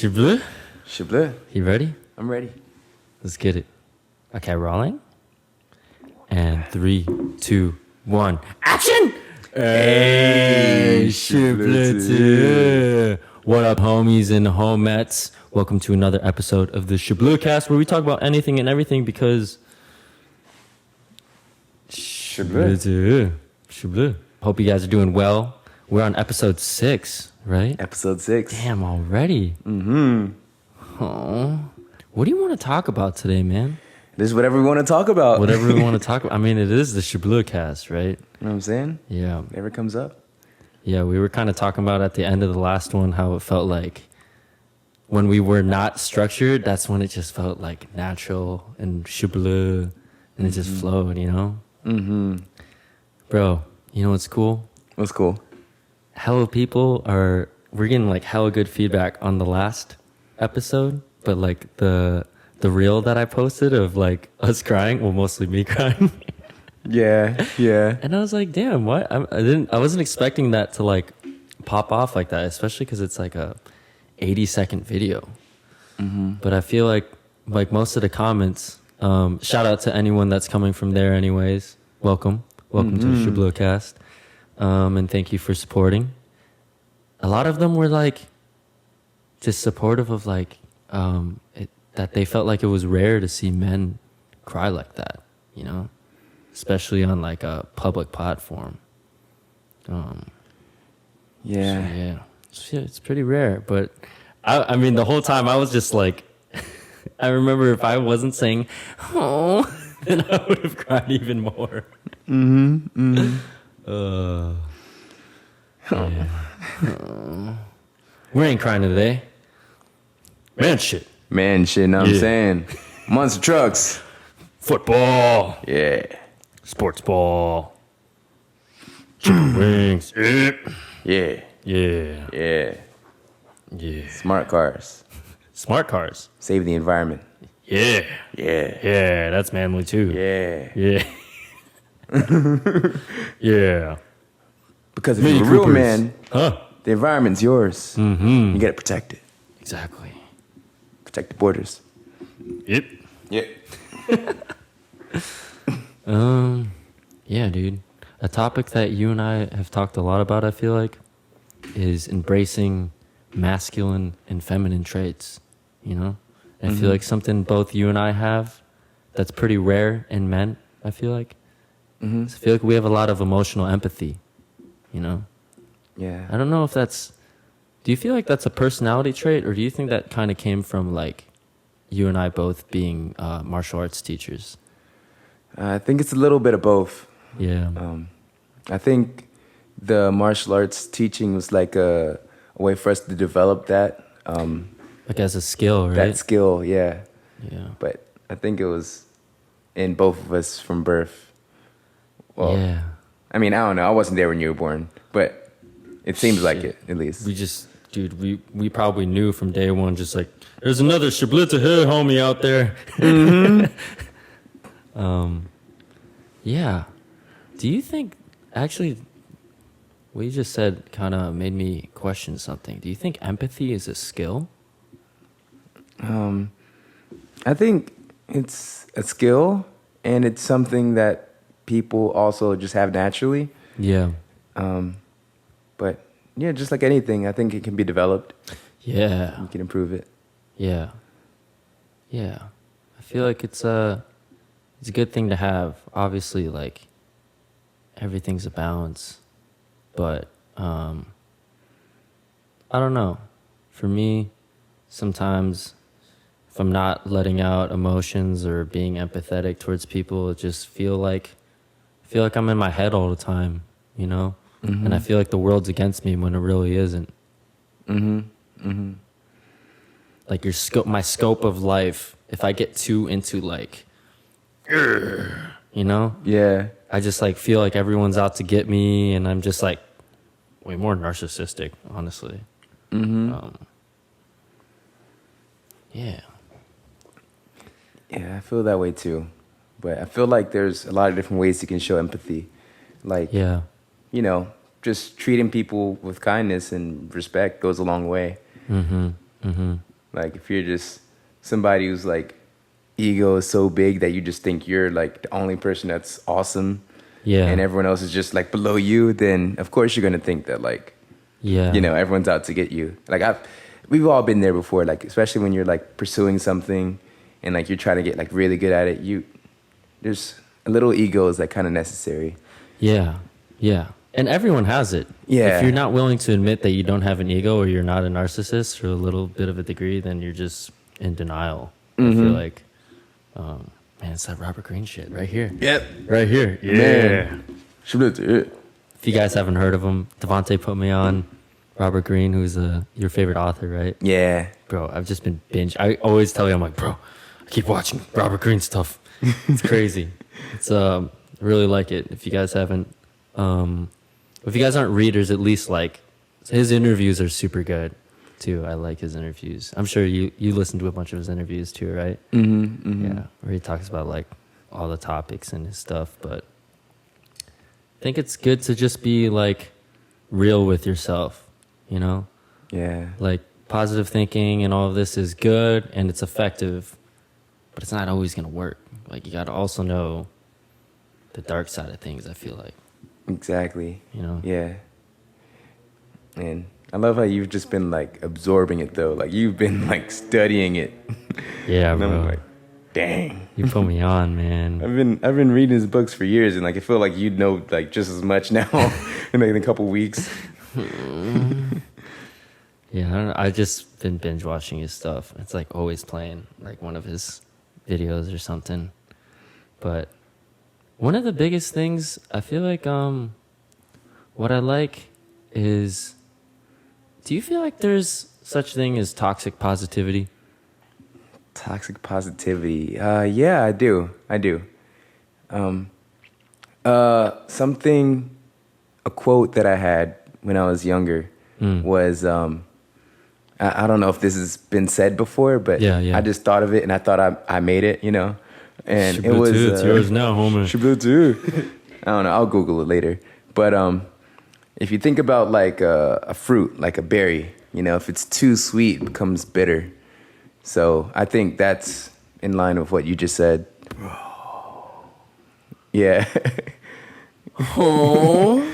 Shibloo? Shibloo. You ready? I'm ready. Let's get it. Okay, rolling. And 3, 2, 1. Action! Hey, Shibloo. What up, homies and homettes? Welcome to another episode of the ShiblooCast, where we talk about anything and everything because... Shibloo. Shibloo. Hope you guys are doing well. We're on episode 6, right? Episode 6. Damn, already. Mm-hmm. Oh. What do you want to talk about today, man? This is whatever we want to talk about. Whatever we want to talk about. I mean, it is the ShiblooCast, right? You know what I'm saying? Yeah. Whatever comes up. Yeah, we were kind of talking about at the end of the last one how it felt like when we were not structured, that's when it just felt like natural and shibloo, and it just flowed, you know? Mm-hmm. Bro, you know what's cool? What's cool? We're getting like hella good feedback on the last episode, but like the reel that I posted of like us crying, well, mostly me crying. Yeah. And I was like, damn, what? I wasn't expecting that to like pop off like that, especially because it's like a 80-second video. Mm-hmm. But I feel like most of the comments, shout out to anyone that's coming from there anyways. Welcome to ShiblooCast. And thank you for supporting. A lot of them were like just supportive of like that they felt like it was rare to see men cry like that, you know, especially on like a public platform. Yeah. So it's pretty rare. But I mean, the whole time I was just like, I remember if I wasn't saying, oh, then I would have cried even more. Yeah. We ain't crying today. Man shit. Man shit, know what I'm saying? Monster trucks. Football. Yeah. Sports ball. Chicken wings. Yeah. Yeah. Yeah. Yeah. Smart cars. Smart cars. Save the environment. Yeah. Yeah. Yeah, that's manly too. Yeah. Yeah. Yeah. Because if Mini you're a real Coopers. man, the environment's yours. Mm-hmm. You gotta protect it. Exactly. Protect the borders. Yep. Yeah. Yeah, dude. A topic that you and I have talked a lot about, I feel like, is embracing masculine and feminine traits, you know? And I feel like something both you and I have that's pretty rare in men, I feel like. Mm-hmm. I feel like we have a lot of emotional empathy, you know? Yeah. I don't know if that's... Do you feel like that's a personality trait, or do you think that kind of came from, like, you and I both being martial arts teachers? I think it's a little bit of both. Yeah. I think the martial arts teaching was like a way for us to develop that. Like as a skill, right? That skill, yeah. Yeah. But I think it was in both of us from birth. Well, yeah. I mean, I don't know. I wasn't there when you were born, but it seems like it, at least. We probably knew from day one, just like, there's another Shiblita here, homie, out there. Yeah. Do you think, actually, what you just said kind of made me question something. Do you think empathy is a skill? I think it's a skill, and it's something that people also just have naturally. Yeah. But yeah, just like anything, I think it can be developed. Yeah. You can improve it. Yeah. Yeah. I feel like it's a good thing to have. Obviously, like, everything's a balance. But, I don't know. For me, sometimes if I'm not letting out emotions or being empathetic towards people, it just feel like I'm in my head all the time, you know? Mm-hmm. And I feel like the world's against me when it really isn't. Like my scope of life, if I get too into like, you know? Yeah. I just like feel like everyone's out to get me, and I'm just like way more narcissistic, honestly. Yeah. Yeah, I feel that way too. But I feel like there's a lot of different ways you can show empathy. Like, Yeah. you know, just treating people with kindness and respect goes a long way. Like if you're just somebody who's like ego is so big that you just think you're like the only person that's awesome, Yeah. and everyone else is just like below you, then of course you're gonna think that like, Yeah. you know, everyone's out to get you. Like we've all been there before. Like especially when you're like pursuing something, and like you're trying to get like really good at it. There's a little ego is like kind of necessary. Yeah. Yeah. And everyone has it. Yeah. If you're not willing to admit that you don't have an ego or you're not a narcissist or a little bit of a degree, then you're just in denial. I feel like, man, it's that Robert Greene shit right here. Yep. Right here. Yeah. Man. If you guys haven't heard of him, Devante put me on Robert Greene, who's your favorite author, right? Yeah. Bro, I've just been binge. I always tell you, I'm like, bro, I keep watching Robert Greene stuff. It's crazy. It's really like it. If you guys haven't, if you guys aren't readers, at least like his interviews are super good too. I like his interviews. I'm sure you listen to a bunch of his interviews too, right? Yeah, where he talks about like all the topics and his stuff. But I think it's good to just be like real with yourself, you know? Yeah. Like positive thinking and all of this is good and it's effective, but it's not always gonna work. Like you gotta also know the dark side of things, I feel like. Exactly. You know? Yeah. And I love how you've just been like absorbing it though. Like you've been like studying it. Yeah, And bro. I'm like, dang. You put me on, man. I've been reading his books for years, and like I feel like you'd know like just as much now in like a couple weeks. Yeah, I don't know. I've just been binge watching his stuff. It's like always playing like one of his videos or something. But one of the biggest things I feel like what I like is, do you feel like there's such thing as toxic positivity? Toxic positivity. Yeah, I do. A quote that I had when I was younger was, I don't know if this has been said before, but Yeah. I just thought of it and I thought I made it, you know? And it was, it's yours now, homie. ShiblooCast. I don't know. I'll Google it later. But if you think about like a fruit, like a berry, you know, if it's too sweet, it becomes bitter. So I think that's in line with what you just said. Yeah. Oh.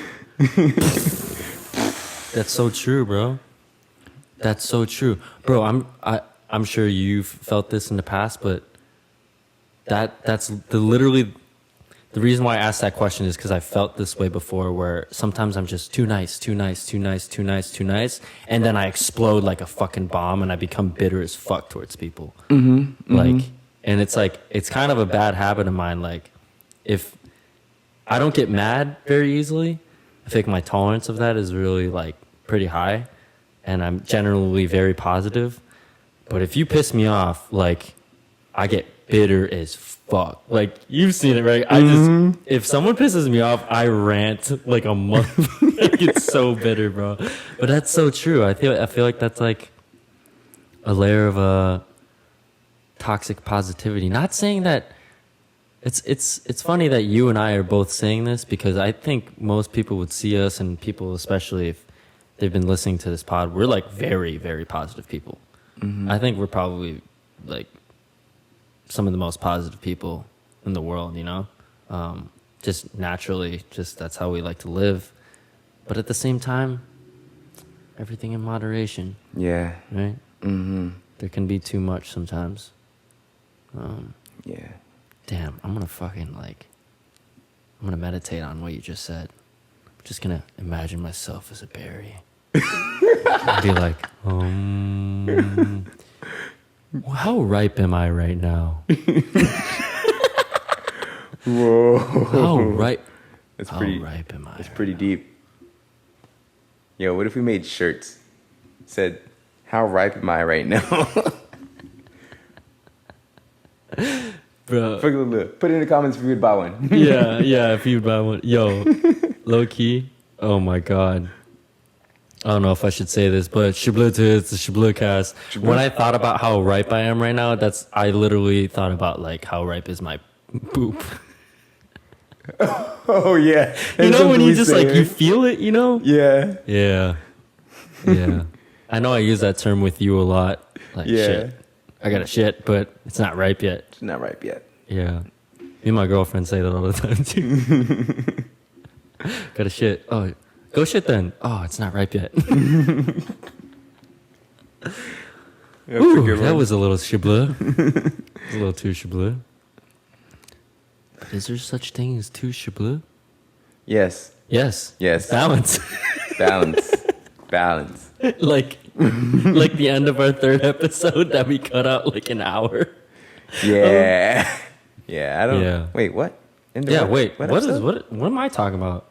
That's so true, bro. That's so true, bro. I'm sure you've felt this in the past, but that's literally the reason why I asked that question is because I felt this way before, where sometimes I'm just too nice, and then I explode like a fucking bomb, and I become bitter as fuck towards people. Like, and it's like it's kind of a bad habit of mine. Like, if I don't get mad very easily, I think my tolerance of that is really like pretty high, and I'm generally very positive. But if you piss me off, like, I get bitter as fuck. Like, you've seen it, right? If someone pisses me off, I rant like a month. I get so bitter, bro. But that's so true. I feel like that's like a layer of toxic positivity. Not saying that it's funny that you and I are both saying this, because I think most people would see us, and people especially if they've been listening to this pod, we're like very, very positive people. I think we're probably like some of the most positive people in the world, you know? Just naturally, just that's how we like to live. But at the same time, everything in moderation, Yeah. right? There can be too much sometimes. Yeah. Damn, I'm gonna meditate on what you just said. I'm just gonna imagine myself as a berry. I'd be like, how ripe am I right now? Whoa. How ripe? That's How pretty. ripe am I? It's pretty deep. Yo, what if we made shirts? Said, "How ripe am I right now?" Bro. Put it in the comments if you'd buy one. Yeah, if you buy one. Yo, low key. Oh my God. I don't know if I should say this, but it's the ShiblooCast. When I thought about how ripe I am right now, I literally thought about like how ripe is my poop. Oh yeah. You know when you just like you feel it, you know? Yeah. Yeah. I know I use that term with you a lot. Like, Yeah. shit. I got a shit, but it's not ripe yet. It's not ripe yet. Yeah. Me and my girlfriend say that all the time, too. Got a shit. Oh, go shit then. Oh, it's not ripe yet. Ooh, that was a little shibloo. A little too shibloo. Is there such thing as too shibloo? Yes. Yes. Yes. Balance. Balance. Balance. like the end of our third episode that we cut out like an hour. Yeah. Yeah. I don't. Yeah. Wait. What? Yeah. Wait. What episode? am I talking about?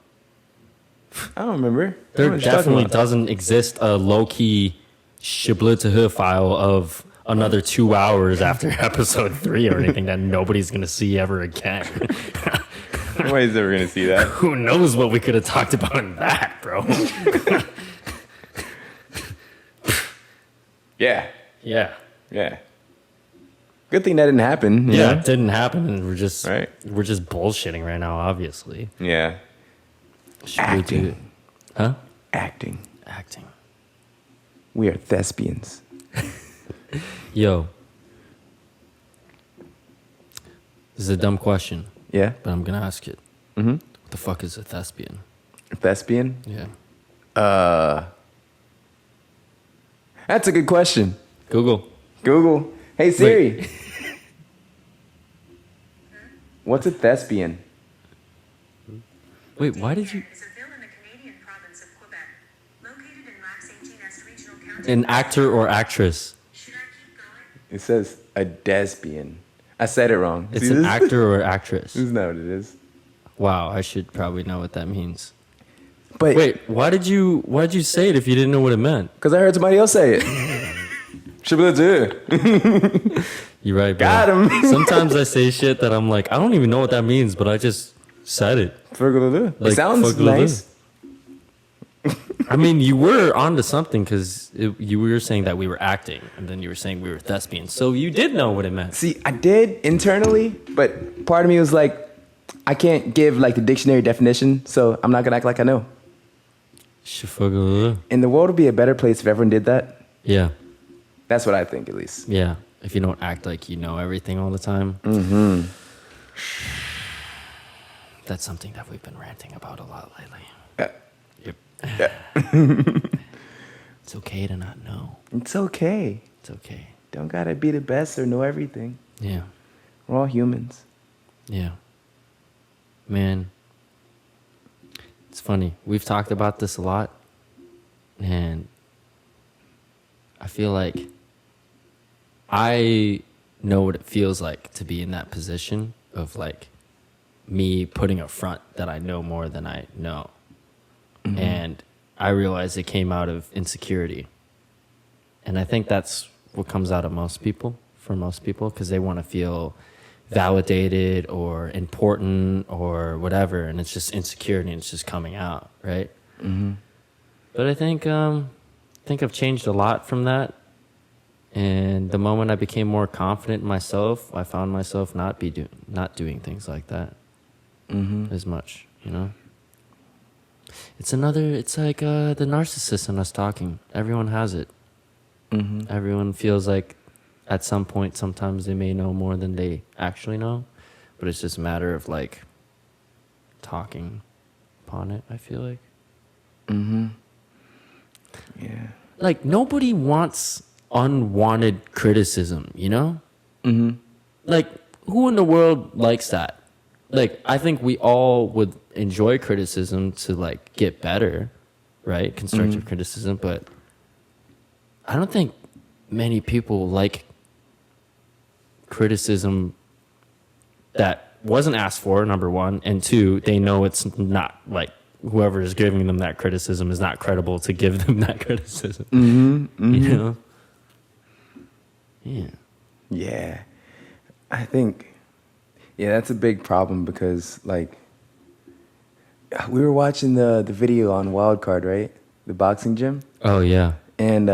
I don't remember. There What you talking definitely about? doesn't exist a low-key shibboleth to her file of another 2 hours after episode 3 or anything that nobody's going to see ever again. Nobody's ever gonna see that. Who knows what we could have talked about in that, bro? Yeah. Yeah. Yeah. Good thing that didn't happen. you Yeah, know? it didn't happen, and we're just Right. bullshitting right now, obviously. Yeah. Should we do it? Acting. Huh? Acting. Acting. We are thespians. Yo. This is a dumb question, Yeah. but I'm going to ask it. Mm-hmm. What the fuck is a thespian? Thespian. Yeah. That's a good question. Google. Google. Hey Siri. What's a thespian? Wait, why did you... Is a ville in the Canadian province of Quebec, located in Lac-Saint-Jean-Est Regional County. An actor or actress? Should I keep going? It says a desbian. I said it wrong. It's See an this? actor or actress. Isn't that what it is? Wow, I should probably know what that means. But Wait, why did you say it if you didn't know what it meant? because I heard somebody else say it. Shibboleth. You're right, bro. Got him. Sometimes I say shit that I'm like, I don't even know what that means, but I just said it. It Like, sounds fuck nice. I mean, you were onto something because you were saying that we were acting, and then you were saying we were thespians. So you did know what it meant. See, I did internally, but part of me was like, I can't give like the dictionary definition, so I'm not gonna act like I know. And the world would be a better place if everyone did that. Yeah, That's what I think, at least. yeah. If you don't act like you know everything all the time. Mm-hmm. That's something that we've been ranting about a lot lately. Yep. It's okay to not know. It's okay. It's okay. Don't gotta be the best or know everything. Yeah. We're all humans. Yeah. Man. It's funny. We've talked about this a lot. And I feel like I know what it feels like to be in that position of like me putting up front that I know more than I know. Mm-hmm. And I realized it came out of insecurity. And I think that's what comes out of most people, for most people, because they want to feel validated or important or whatever. And it's just insecurity and it's just coming out, right? Mm-hmm. But I think I've changed a lot from that. And the moment I became more confident in myself, I found myself not doing things like that as much, you know? It's like the narcissist in us talking. Everyone has it. Mm-hmm. Everyone feels like at some point, sometimes they may know more than they actually know. But it's just a matter of like talking upon it, I feel like. Mm-hmm. Yeah. Like nobody wants unwanted criticism, you know? Mm-hmm. Like who in the world likes that? Like I think we all would enjoy criticism to like get better, right? Constructive criticism, but I don't think many people like criticism that wasn't asked for, number one, and two, they know it's not like whoever is giving them that criticism is not credible to give them that criticism. You know? Yeah. Yeah. I think, that's a big problem because, like, we were watching the video on Wildcard, right? The boxing gym. Oh, yeah. And,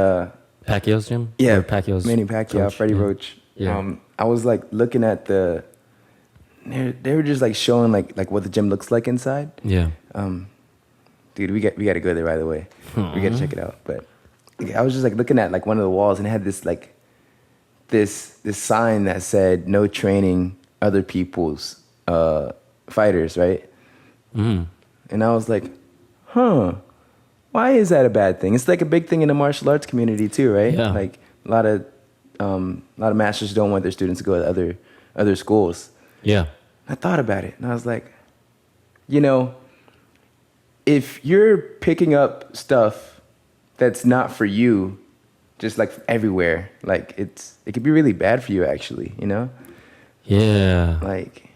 Pacquiao's gym? yeah, Or Pacquiao's Manny Pacquiao, coach? Freddie Yeah. Roach. Yeah. I was, like, looking at they were just, like, showing, like what the gym looks like inside. Yeah. Dude, we got to go there, by the way. We got to check it out. But I was just, like, looking at, like, one of the walls, and it had this, like, this sign that said no training other people's fighters, right? Mm. And I was like, huh, why is that a bad thing? It's like a big thing in the martial arts community too, right? Yeah. Like a lot of masters don't want their students to go to other schools. Yeah. I thought about it and I was like, you know, if you're picking up stuff that's not for you, just like everywhere, like it could be really bad for you actually, you know? Yeah. Like,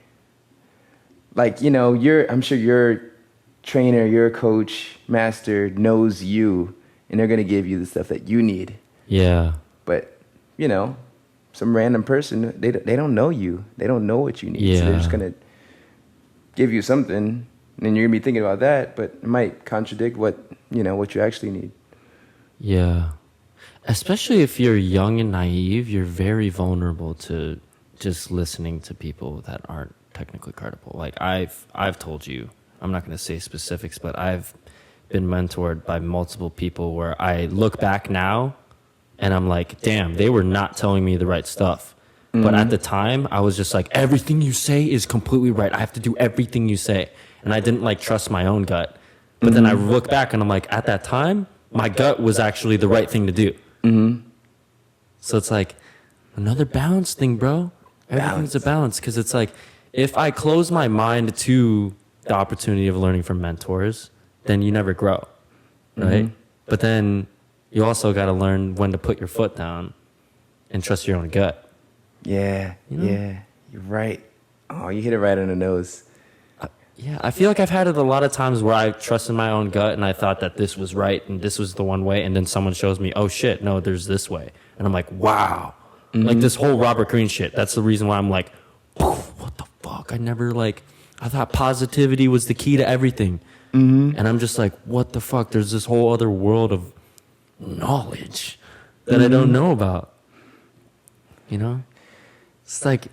you know, I'm sure your trainer, your coach, master knows you and they're going to give you the stuff that you need. Yeah. But, you know, some random person, they don't know you. They don't know what you need. So they're just Yeah. going to give you something and you're going to be thinking about that, but it might contradict what you actually need. Yeah. Especially if you're young and naive, you're very vulnerable to just listening to people that aren't technically credible. Like I've told you, I'm not going to say specifics, but I've been mentored by multiple people where I look back now and I'm like, damn, they were not telling me the right stuff. Mm-hmm. But at the time, I was just like, everything you say is completely right. I have to do everything you say. And I didn't like trust my own gut. But then I look back and I'm like, at that time, my gut was actually the right thing to do. Mm-hmm. So it's like another balance thing, bro. Everything's a balance because it's like if I close my mind to the opportunity of learning from mentors, then you never grow, right? Mm-hmm. But then you also got to learn when to put your foot down and trust your own gut. Yeah, you know? Yeah, you're right. Oh, you hit it right on the nose. Yeah, I feel like I've had it a lot of times where I trusted my own gut and I thought that this was right and this was the one way, and then someone shows me, oh shit, no, there's this way. And I'm like, wow. Mm-hmm. Like this whole Robert Greene shit. That's the reason why I'm like, what the fuck? I thought positivity was the key to everything. Mm-hmm. And I'm just like, what the fuck? There's this whole other world of knowledge that I don't know about. You know? It's like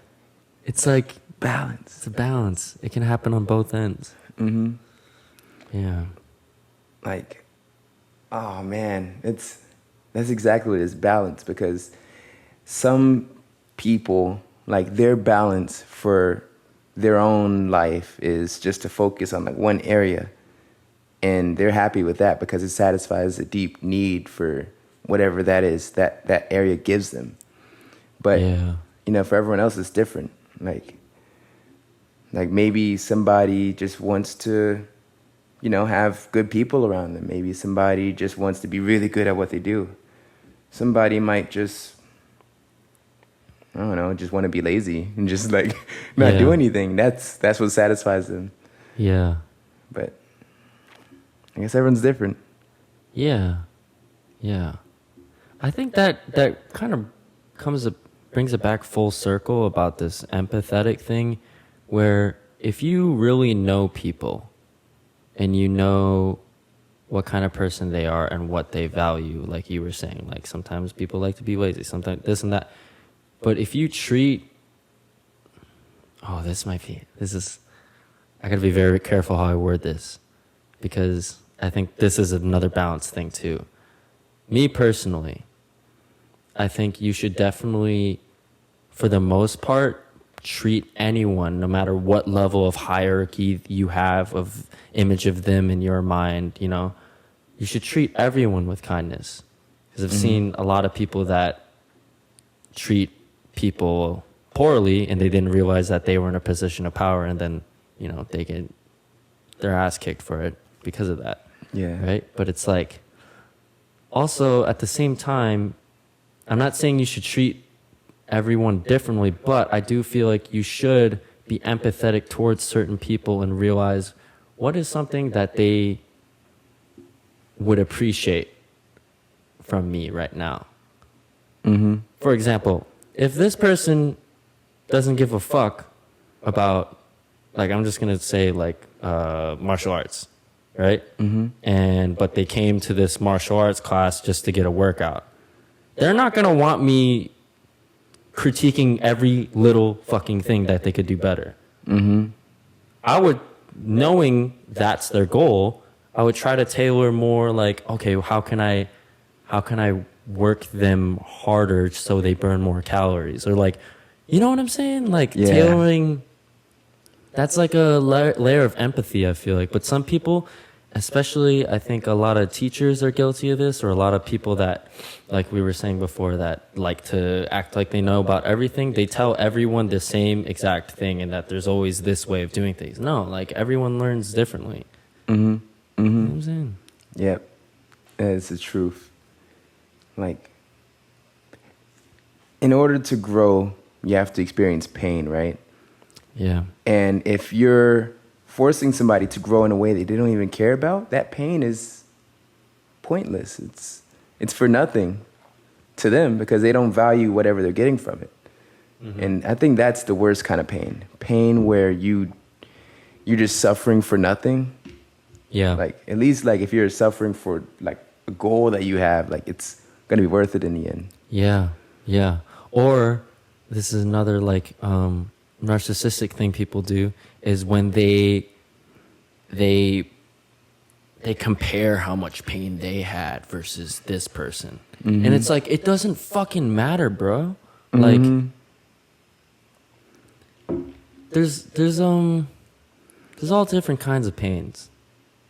balance. It's a balance. It can happen on both ends. Mm-hmm. Yeah. Like, oh man, that's exactly what it is, balance. Because some people, like their balance for their own life is just to focus on like one area, and they're happy with that because it satisfies a deep need for whatever that is that area gives them. But you know, for everyone else, it's different. Like maybe somebody just wants to, you know, have good people around them. Maybe somebody just wants to be really good at what they do. Somebody might just, I don't know, just want to be lazy and just like not do anything. That's what satisfies them. Yeah. But I guess everyone's different. Yeah. Yeah. I think that kind of brings it back full circle about this empathetic thing, where if you really know people and you know what kind of person they are and what they value, like you were saying, like sometimes people like to be lazy, sometimes this and that. But if you treat, I gotta be very careful how I word this, because I think this is another balance thing too. Me personally, I think you should definitely, for the most part, treat anyone, no matter what level of hierarchy you have of image of them in your mind, you know, you should treat everyone with kindness. Because I've seen a lot of people that treat people poorly and they didn't realize that they were in a position of power, and then, you know, they get their ass kicked for it because of that. Yeah. Right? But it's like, also at the same time, I'm not saying you should treat everyone differently, but I do feel like you should be empathetic towards certain people and realize what is something that they would appreciate from me right now. Mm-hmm. For example, if this person doesn't give a fuck about, like, I'm just going to say like martial arts, right? Mm-hmm. But they came to this martial arts class just to get a workout. They're not going to want me critiquing every little fucking thing that they could do better. Mm-hmm. I would, knowing that's their goal, I would try to tailor more like, okay, how can I work them harder so they burn more calories, or like, you know what I'm saying? Like Yeah. tailoring. That's like a layer of empathy, I feel like. But some people, especially, I think a lot of teachers are guilty of this, or a lot of people that, like we were saying before, that like to act like they know about everything. They tell everyone the same exact thing, and that there's always this way of doing things. No, like everyone learns differently. Mm-hmm. You know Mm-hmm. what I'm saying? Yep. It's the truth. Like, in order to grow, you have to experience pain, right? Yeah. And if you're forcing somebody to grow in a way that they don't even care about, that pain is pointless. It's for nothing to them because they don't value whatever they're getting from it. Mm-hmm. And I think that's the worst kind of pain. Pain where you're just suffering for nothing. Yeah. Like, at least like if you're suffering for like a goal that you have, like it's gonna be worth it in the end. Yeah, yeah. Or this is another like narcissistic thing people do is when they compare how much pain they had versus this person. Mm-hmm. And it's like it doesn't fucking matter, bro. Like Mm-hmm. there's all different kinds of pains,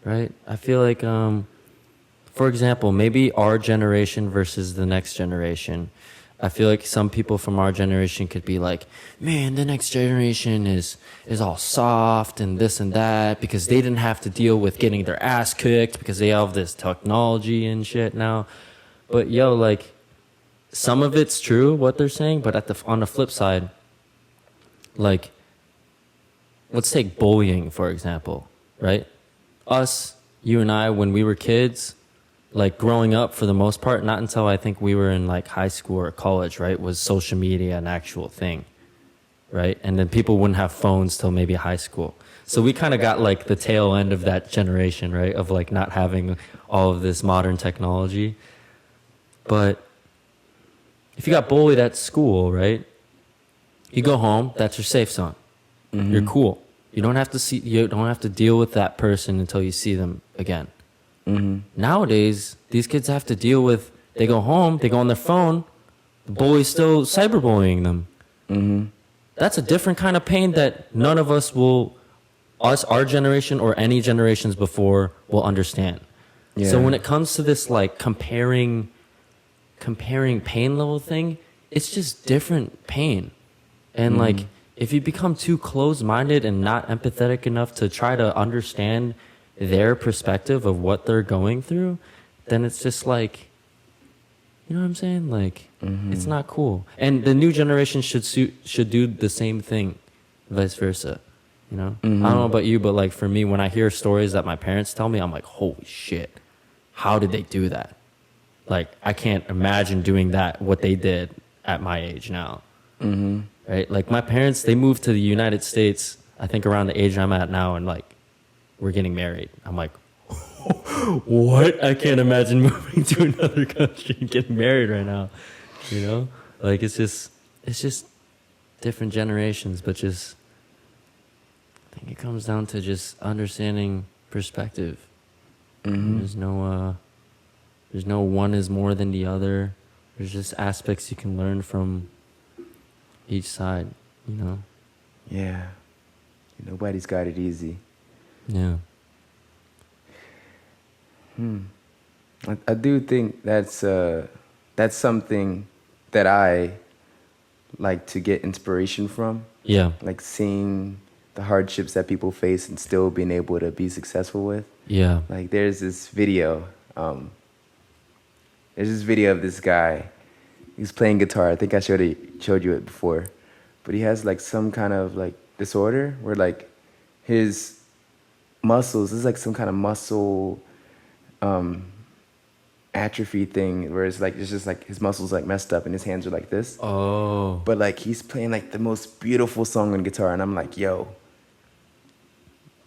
right? I feel like for example, maybe our generation versus the next generation. I feel like some people from our generation could be like, man, the next generation is all soft and this and that because they didn't have to deal with getting their ass kicked because they have this technology and shit now. But yo, like some of it's true what they're saying, but on the flip side, like let's take bullying for example, right? Us, you and I, when we were kids, like growing up for the most part, not until I think we were in like high school or college, right, was social media an actual thing, right? And then people wouldn't have phones till maybe high school. So we kind of got like the tail end of that generation, right, of like not having all of this modern technology. But if you got bullied at school, right, you go home, that's your safe zone. Mm-hmm. You're cool. You don't have to deal with that person until you see them again. Mm-hmm. Nowadays, these kids have to deal with, they go home, they go on their phone, the bully's still cyberbullying them. Mm-hmm. That's a different kind of pain that none of us our generation or any generations before will understand. Yeah. So when it comes to this like comparing pain level thing, it's just different pain. And like if you become too closed-minded and not empathetic enough to try to understand their perspective of what they're going through, then it's just like, you know what I'm saying? Like, it's not cool. And the new generation should do the same thing, vice versa. You know? I don't know about you, but like for me, when I hear stories that my parents tell me, I'm like, holy shit, how did they do that? Like, I can't imagine doing that, what they did at my age now. Mm-hmm. Right? Like my parents, they moved to the United States, I think around the age I'm at now, and like, we're getting married. I'm like, what? I can't imagine moving to another country and getting married right now. You know? Like it's just different generations, but just I think it comes down to just understanding perspective. Mm-hmm. There's no one is more than the other. There's just aspects you can learn from each side, you know? Yeah. Nobody's got it easy. Yeah. I do think that's something that I like to get inspiration from. Yeah. Like seeing the hardships that people face and still being able to be successful with. Yeah. Like there's this video. There's this video of this guy. He's playing guitar. I think I showed you it before. But he has like some kind of like disorder where like his muscles, this is like some kind of muscle atrophy thing where it's just like his muscles like messed up and his hands are like this. Oh. But like he's playing like the most beautiful song on guitar and I'm like, yo,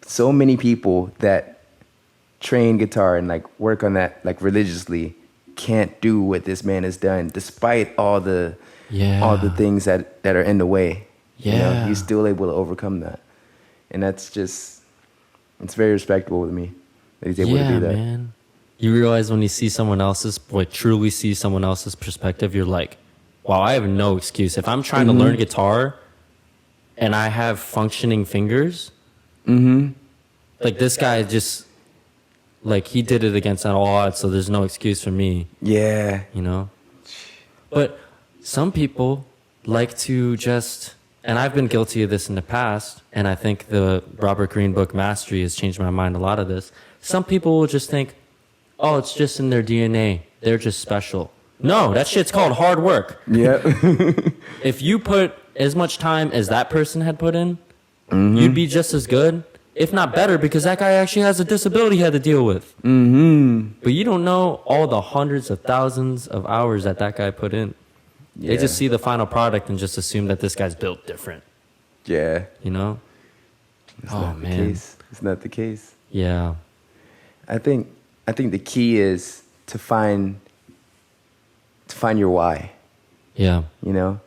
so many people that train guitar and like work on that like religiously can't do what this man has done despite all the things that are in the way. Yeah. He's still able to overcome that. And that's just, it's very respectable to me that he's able to do that. Man. you realize when you see someone else's, like truly see someone else's perspective, you're like, wow, I have no excuse. If I'm trying to learn guitar and I have functioning fingers, like this guy just, like he did it against all odds, so there's no excuse for me, Yeah. you know? But some people like to just, and I've been guilty of this in the past, and I think the Robert Greene book Mastery has changed my mind a lot of this. Some people will just think, oh, it's just in their DNA. They're just special. No, that shit's called hard work. Yeah. If you put as much time as that person had put in, you'd be just as good, if not better, because that guy actually has a disability he had to deal with. But you don't know all the hundreds of thousands of hours that guy put in. They Yeah. just see the final product and just assume that this guy's built different, Yeah. you know? It's Oh, not the man. case. It's not the case. Yeah. I think the key is to find your why. Yeah. You know,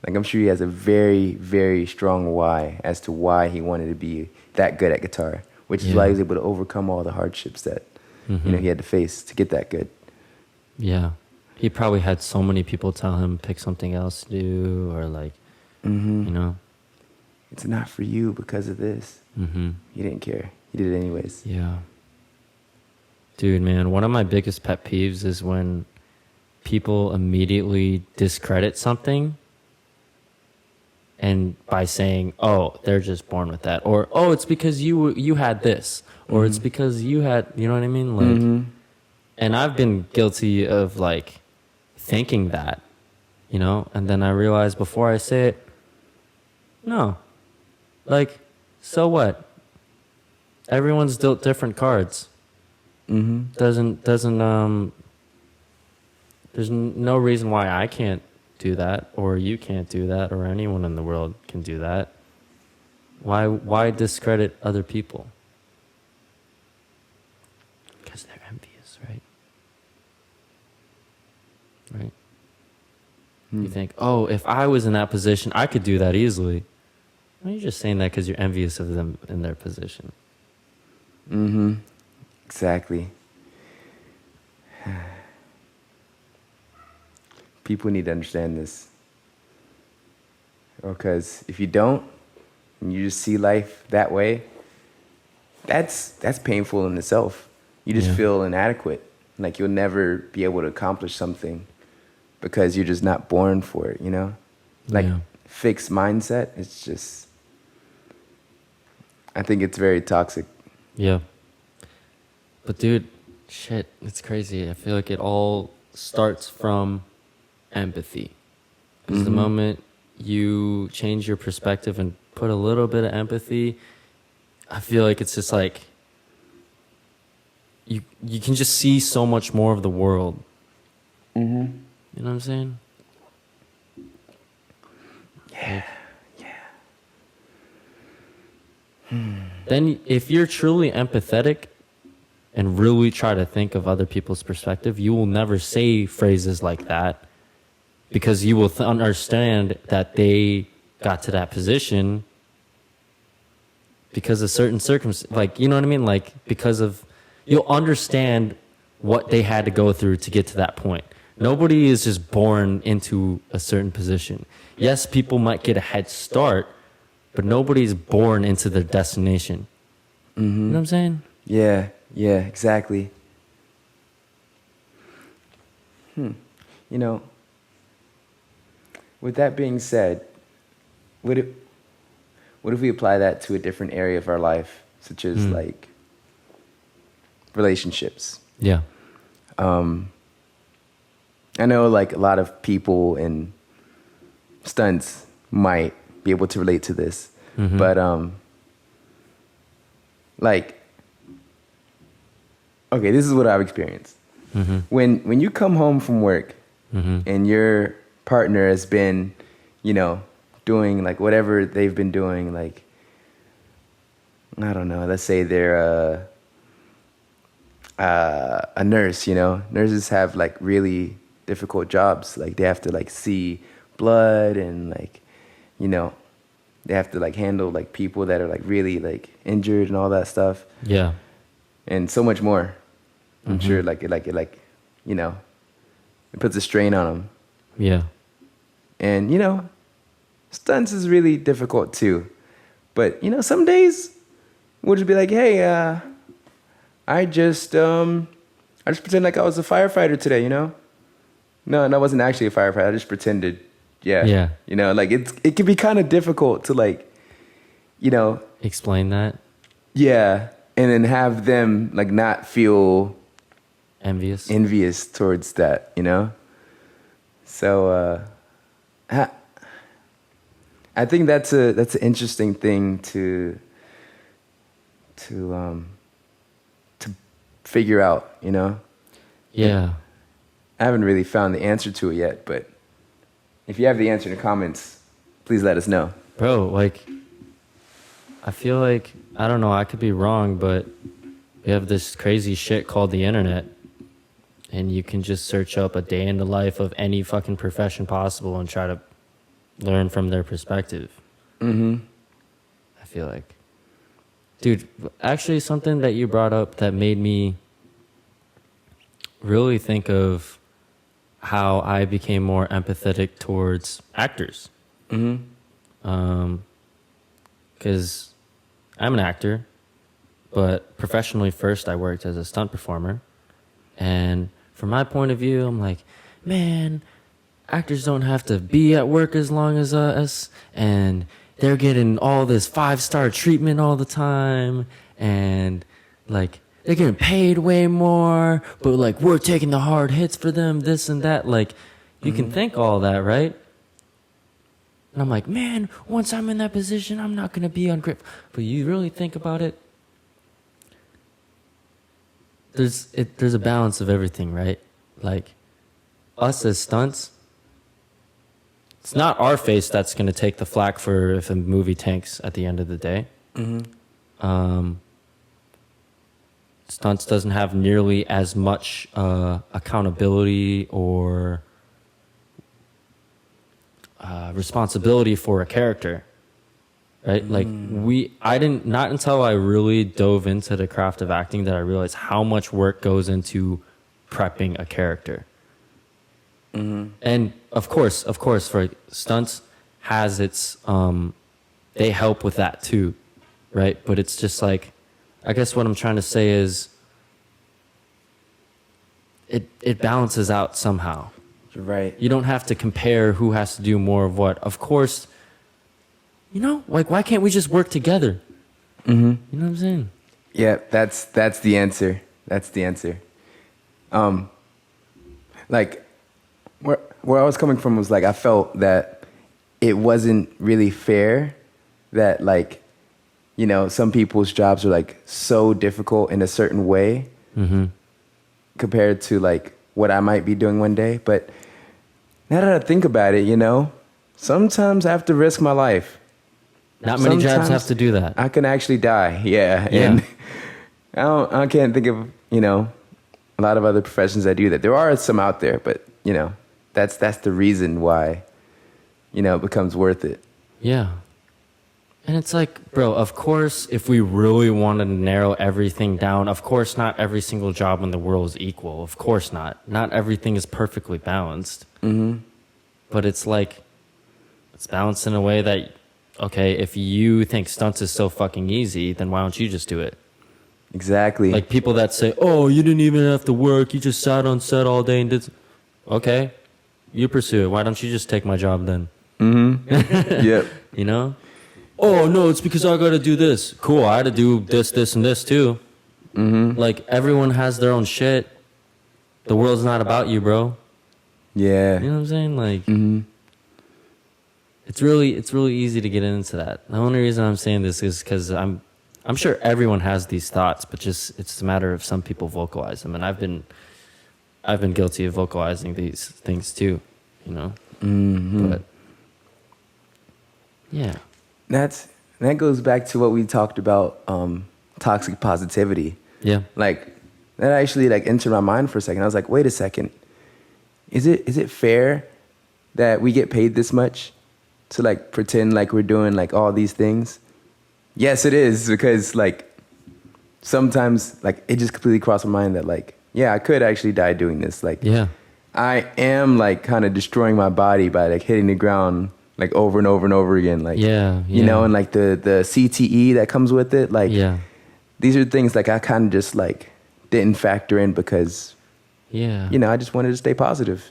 like I'm sure he has a very, very strong why as to why he wanted to be that good at guitar, which is why he was able to overcome all the hardships that you know he had to face to get that good. Yeah. He probably had so many people tell him pick something else to do, or like, you know? It's not for you because of this. He didn't care. He did it anyways. Yeah. Dude, man, one of my biggest pet peeves is when people immediately discredit something and by saying, oh, they're just born with that, or oh, it's because you had this, or it's because you had, you know what I mean? Like, and I've been guilty of like thinking that, you know, and then I realized before I say it, no, like, so what? Everyone's dealt different cards. Doesn't there's no reason why I can't do that, or you can't do that, or anyone in the world can do that. Why discredit other people? Because they're envious, right? Right? You think, oh, if I was in that position, I could do that easily. Well, you're just saying that because you're envious of them in their position. Exactly. People need to understand this. Because if you don't, and you just see life that way, that's painful in itself. You just feel inadequate. Like you'll never be able to accomplish something because you're just not born for it, you know? Like fixed mindset, it's just, I think it's very toxic. Yeah. But dude, shit, it's crazy. I feel like it all starts from empathy. Because the moment you change your perspective and put a little bit of empathy, I feel like it's just like you can just see so much more of the world. You know what I'm saying? Yeah. Then if you're truly empathetic and really try to think of other people's perspective, you will never say phrases like that, because you will understand that they got to that position because of certain circumstances. Like, you know what I mean? Like, because of, you'll understand what they had to go through to get to that point. Nobody is just born into a certain position. Yes, people might get a head start, but nobody's born into their destination. You know what I'm saying? Yeah, exactly. You know, with that being said, what if we apply that to a different area of our life, such as like relationships? Yeah. I know like a lot of people in stunts might be able to relate to this, but like, okay, this is what I've experienced. When you come home from work and your partner has been, you know, doing like whatever they've been doing, like, I don't know, let's say they're a nurse, you know. Nurses have like really difficult jobs. Like they have to like see blood and like, you know, they have to like handle like people that are like really like injured and all that stuff. Yeah. And so much more. I'm sure like you know, it puts a strain on them. Yeah. And you know, stunts is really difficult too. But you know, some days we'll just be like, hey, I just pretend like I was a firefighter today, you know? No, and I wasn't actually a firefighter. I just pretended. Yeah. Yeah. You know, like it can be kind of difficult to like, you know, Explain that. yeah, and then have them like not feel Envious. towards that, you know? So I think that's an interesting thing to figure out, you know? Yeah. I haven't really found the answer to it yet, but if you have the answer in the comments, please let us know. Bro, like, I feel like, I don't know, I could be wrong, but we have this crazy shit called the internet, and you can just search up a day in the life of any fucking profession possible and try to learn from their perspective. Mm-hmm. I feel like. Dude, actually something that you brought up that made me really think of how I became more empathetic towards actors. Mm-hmm. Because I'm an actor, but professionally first I worked as a stunt performer. And from my point of view, I'm like, man, actors don't have to be at work as long as us, and they're getting all this 5-star treatment all the time, and like they're getting paid way more, but like we're taking the hard hits for them, this and that. Like you can think all that, right? And I'm like, man, once I'm in that position, I'm not gonna be ungrateful. But you really think about it, there's a balance of everything, right? Like us as stunts, it's not our face that's going to take the flack for if a movie tanks at the end of the day. Stunts doesn't have nearly as much accountability or responsibility for a character, right? Like not until I really dove into the craft of acting that I realized how much work goes into prepping a character. And of course, for stunts has its, they help with that too, right? But it's just like, I guess what I'm trying to say is it balances out somehow. Right. You don't have to compare who has to do more of what. Of course, you know, like why can't we just work together? You know what I'm saying? Yeah, that's the answer. That's the answer. Like where I was coming from was like I felt that it wasn't really fair that like, you know, some people's jobs are like so difficult in a certain way compared to like what I might be doing one day. But now that I think about it, you know, sometimes I have to risk my life. Not many jobs have to do that. I can actually die. Yeah. And I can't think of, you know, a lot of other professions that do that. There are some out there, but you know, that's the reason why, you know, it becomes worth it. Yeah. And it's like, bro, of course, if we really wanted to narrow everything down, of course, not every single job in the world is equal. Of course not. Not everything is perfectly balanced. But it's like, it's balanced in a way that, okay, if you think stunts is so fucking easy, then why don't you just do it? Exactly. Like people that say, oh, you didn't even have to work. You just sat on set all day and did. Okay, you pursue it. Why don't you just take my job then? Yep. You know? Oh, no, it's because I got to do this. Cool, I had to do this, this, and this too. Like, everyone has their own shit. The world's not about you, bro. Yeah. You know what I'm saying? Like, it's really easy to get into that. The only reason I'm saying this is because I'm sure everyone has these thoughts, but just it's a matter of some people vocalize them, and I've been guilty of vocalizing these things too, you know. But yeah, that goes back to what we talked about, toxic positivity. yeah, Like that actually like entered my mind for a second. I was like, wait a second, is it fair that we get paid this much to like pretend like we're doing like all these things? Yes, it is, because like sometimes like it just completely crossed my mind that like yeah, I could actually die doing this. Like, Yeah. I am like kind of destroying my body by like hitting the ground like over and over and over again. Like, you know, and like the CTE that comes with it. Like, these are things like I kind of just like didn't factor in because, you know, I just wanted to stay positive.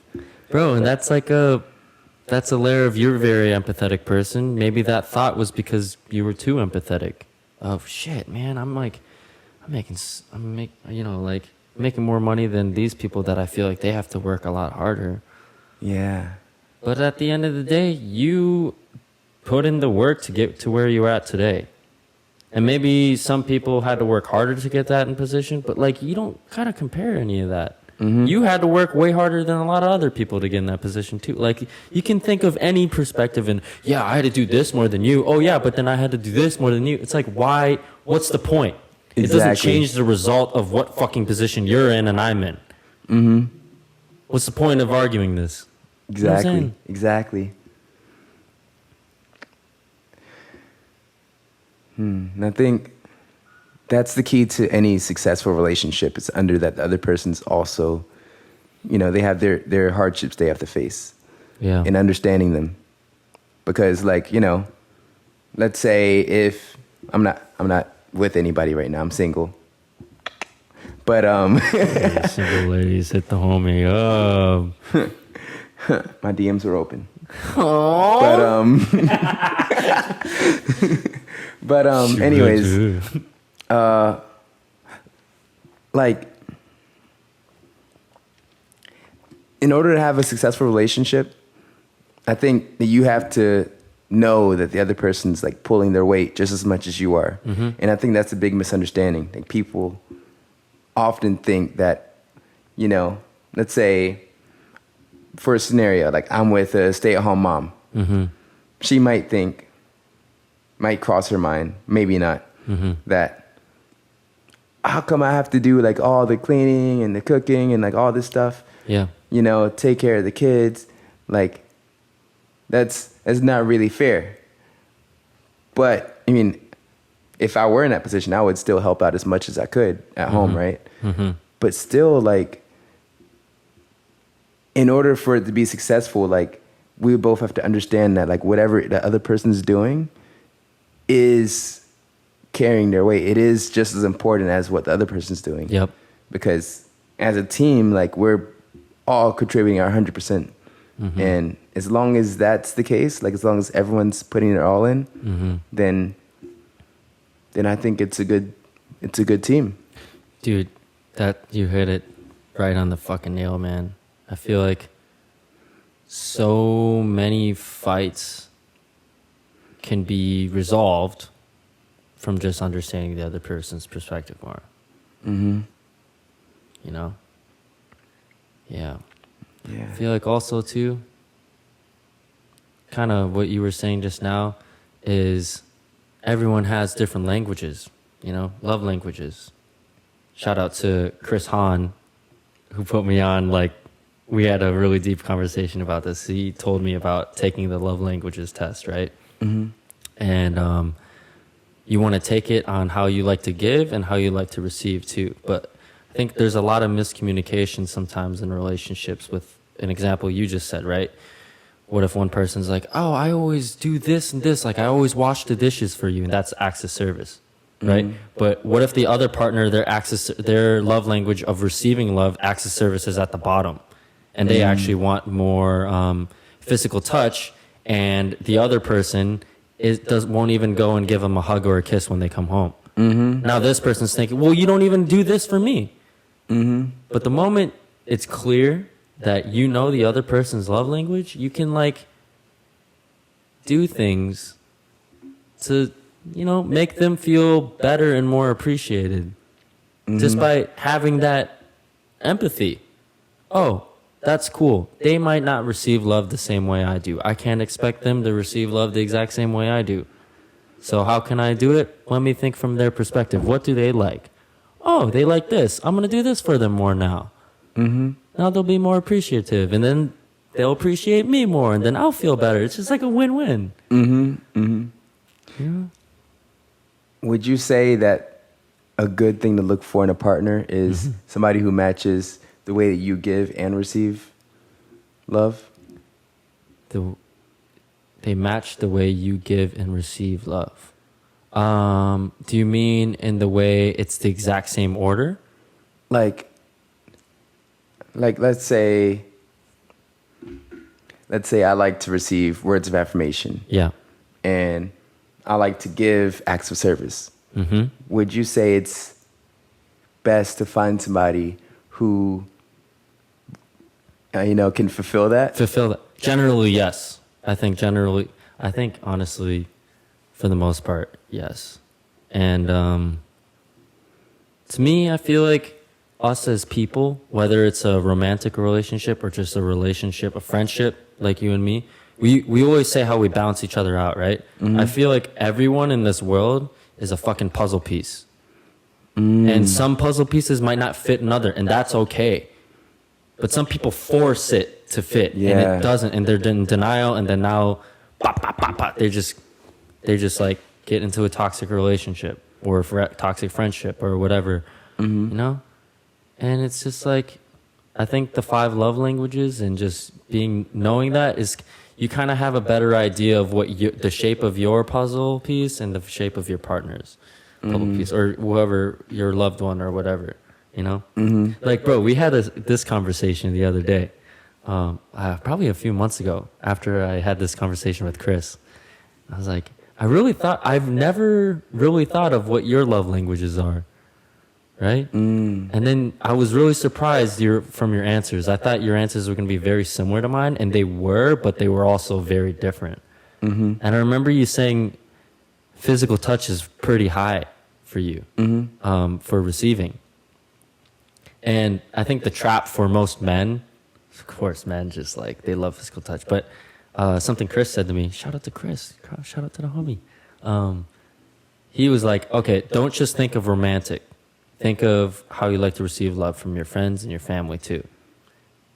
Bro, and that's a layer of you're a very empathetic person. Maybe that thought was because you were too empathetic. Oh shit, man, I'm making more money than these people that I feel like they have to work a lot harder. Yeah. But at the end of the day, you put in the work to get to where you're at today. And maybe some people had to work harder to get that in position, but like you don't kind of compare any of that. You had to work way harder than a lot of other people to get in that position too. Like you can think of any perspective and yeah, I had to do this more than you. Oh yeah, but then I had to do this more than you. It's like, why? What's the point? It doesn't change the result of what fucking position you're in and I'm in. What's the point of arguing this? Exactly. Exactly. And I think that's the key to any successful relationship. It's under that the other person's also, you know, they have their hardships they have to face. Yeah. And understanding them. Because like, you know, let's say if I'm not with anybody right now, I'm single. But Hey, single ladies, hit the homie up. my DMs are open. Aww. But anyways, like in order to have a successful relationship, I think that you have to know that the other person's like pulling their weight just as much as you are. And I think that's a big misunderstanding. Like people often think that, you know, let's say for a scenario, like I'm with a stay-at-home mom. She might cross her mind, maybe not, that how come I have to do like all the cleaning and the cooking and like all this stuff? Yeah. You know, take care of the kids. Like that's not really fair. But I mean, if I were in that position, I would still help out as much as I could at home, right? But still, like, in order for it to be successful, like, we both have to understand that, like, whatever the other person's doing is carrying their weight. It is just as important as what the other person's doing. Yep. Because as a team, like, we're all contributing our 100%. And as long as that's the case, like, as long as everyone's putting it all in, then I think it's a good team. Dude, that you hit it right on the fucking nail, man. I feel like so many fights can be resolved from just understanding the other person's perspective more. You know? Yeah. Yeah. I feel like also too, kind of what you were saying just now is everyone has different languages, you know, love languages. Shout out to Chris Hahn, who put me on, like, we had a really deep conversation about this. He told me about taking the love languages test, right? And you want to take it on how you like to give and how you like to receive too. But I think there's a lot of miscommunication sometimes in relationships with an example you just said, right? What if one person's like, oh, I always do this and this, like I always wash the dishes for you, and that's acts of service, right? But what if the other partner, their love language of receiving love, acts of service is at the bottom, and they actually want more physical touch, and the other person won't even go and give them a hug or a kiss when they come home. Now this person's thinking, well, you don't even do this for me. But the moment it's clear that you know the other person's love language, you can like do things to, you know, make them feel better and more appreciated just by having that empathy. Oh, that's cool. They might not receive love the same way I do. I can't expect them to receive love the exact same way I do. So how can I do it? Let me think from their perspective. What do they like? Oh, they like this. I'm going to do this for them more now. Now they'll be more appreciative, and then they'll appreciate me more, and then I'll feel better. It's just like a win-win. Yeah. Would you say that a good thing to look for in a partner is somebody who matches the way that you give and receive love? They match the way you give and receive love. Do you mean in the way it's the exact same order? Like let's say I like to receive words of affirmation. Yeah. And I like to give acts of service. Mm-hmm. Would you say it's best to find somebody who, can fulfill that? Fulfill that. Generally, yes. I think honestly, for the most part, yes. And to me, I feel like us as people, whether it's a romantic relationship or just a relationship, a friendship like you and me, we always say how we balance each other out, right? Mm-hmm. I feel like everyone in this world is a fucking puzzle piece. And some puzzle pieces might not fit another, and that's okay. But some people force it to fit, and it doesn't, and they're in denial, and then now, they just like get into a toxic relationship or a toxic friendship or whatever, you know? And it's just like, I think the 5 love languages and just knowing that is, you kind of have a better idea of what the shape of your puzzle piece and the shape of your partner's puzzle piece, or whoever, your loved one or whatever, you know? Like, bro, we had this conversation the other day, probably a few months ago, after I had this conversation with Chris. I was like, I've never really thought of what your love languages are, right? And then I was really surprised from your answers. I thought your answers were going to be very similar to mine, and they were, but they were also very different. And I remember you saying physical touch is pretty high for you, for receiving. And I think the trap for most men, of course, men just like, they love physical touch, but something Chris said to me, shout out to Chris, shout out to the homie. He was like, okay, don't just think of romantic. Think of how you like to receive love from your friends and your family too.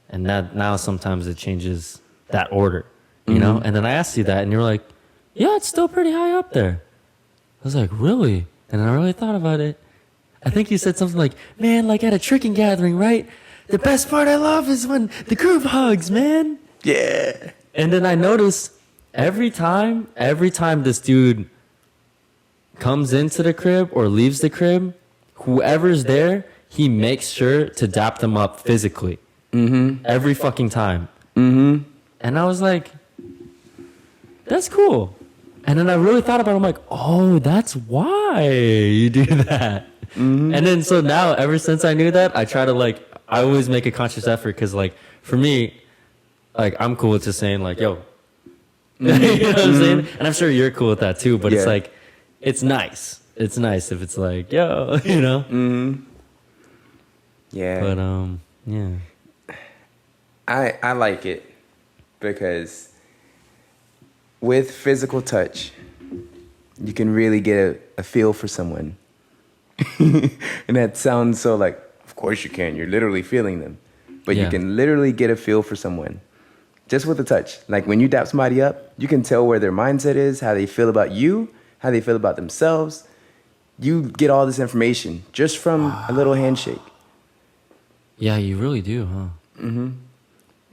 And that now sometimes it changes that order, you know? And then I asked you that and you were like, yeah, it's still pretty high up there. I was like, really? And I really thought about it. I think you said something like, man, like at a tricking gathering, right? The best part I love is when the group hugs, man. Yeah. And then I noticed every time this dude comes into the crib or leaves the crib, whoever's there, he makes sure to dap them up physically. Every fucking time. And I was like, that's cool. And then I really thought about it. I'm like, oh, that's why you do that. And then so now, ever since I knew that, I try to I always make a conscious effort because for me, I'm cool with just saying yo. You know what I'm saying? And I'm sure you're cool with that too, but it's it's nice. It's nice if it's yo, you know? Yeah. But, yeah. I like it because with physical touch, you can really get a feel for someone. And that sounds so of course you can. You're literally feeling them. But you can literally get a feel for someone just with a touch. Like when you dap somebody up, you can tell where their mindset is, how they feel about you, how they feel about themselves. You get all this information just from a little handshake. Yeah, you really do, huh?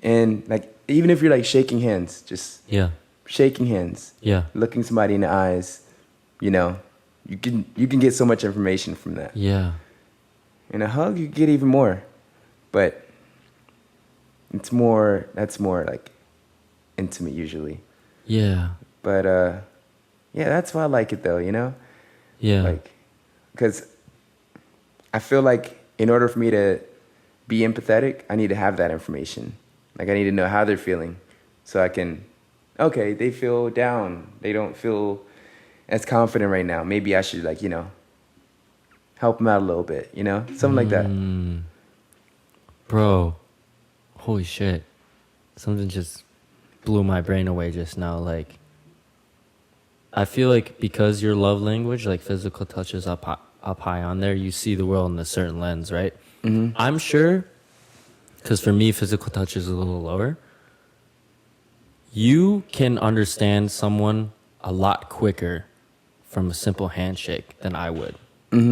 And even if you're shaking hands, just shaking hands, looking somebody in the eyes, you can get so much information from that. Yeah. In a hug, you get even more, but that's more intimate usually. Yeah. But that's why I like it though, Yeah. Because I feel like in order for me to be empathetic, I need to have that information. I need to know how they're feeling so I can, okay, they feel down. They don't feel as confident right now. Maybe I should help them out a little bit, something like that. Bro, holy shit. Something just blew my brain away just now. I feel like because your love language, physical touch is up high on there, you see the world in a certain lens, right? I'm sure, because for me, physical touch is a little lower. You can understand someone a lot quicker from a simple handshake than I would.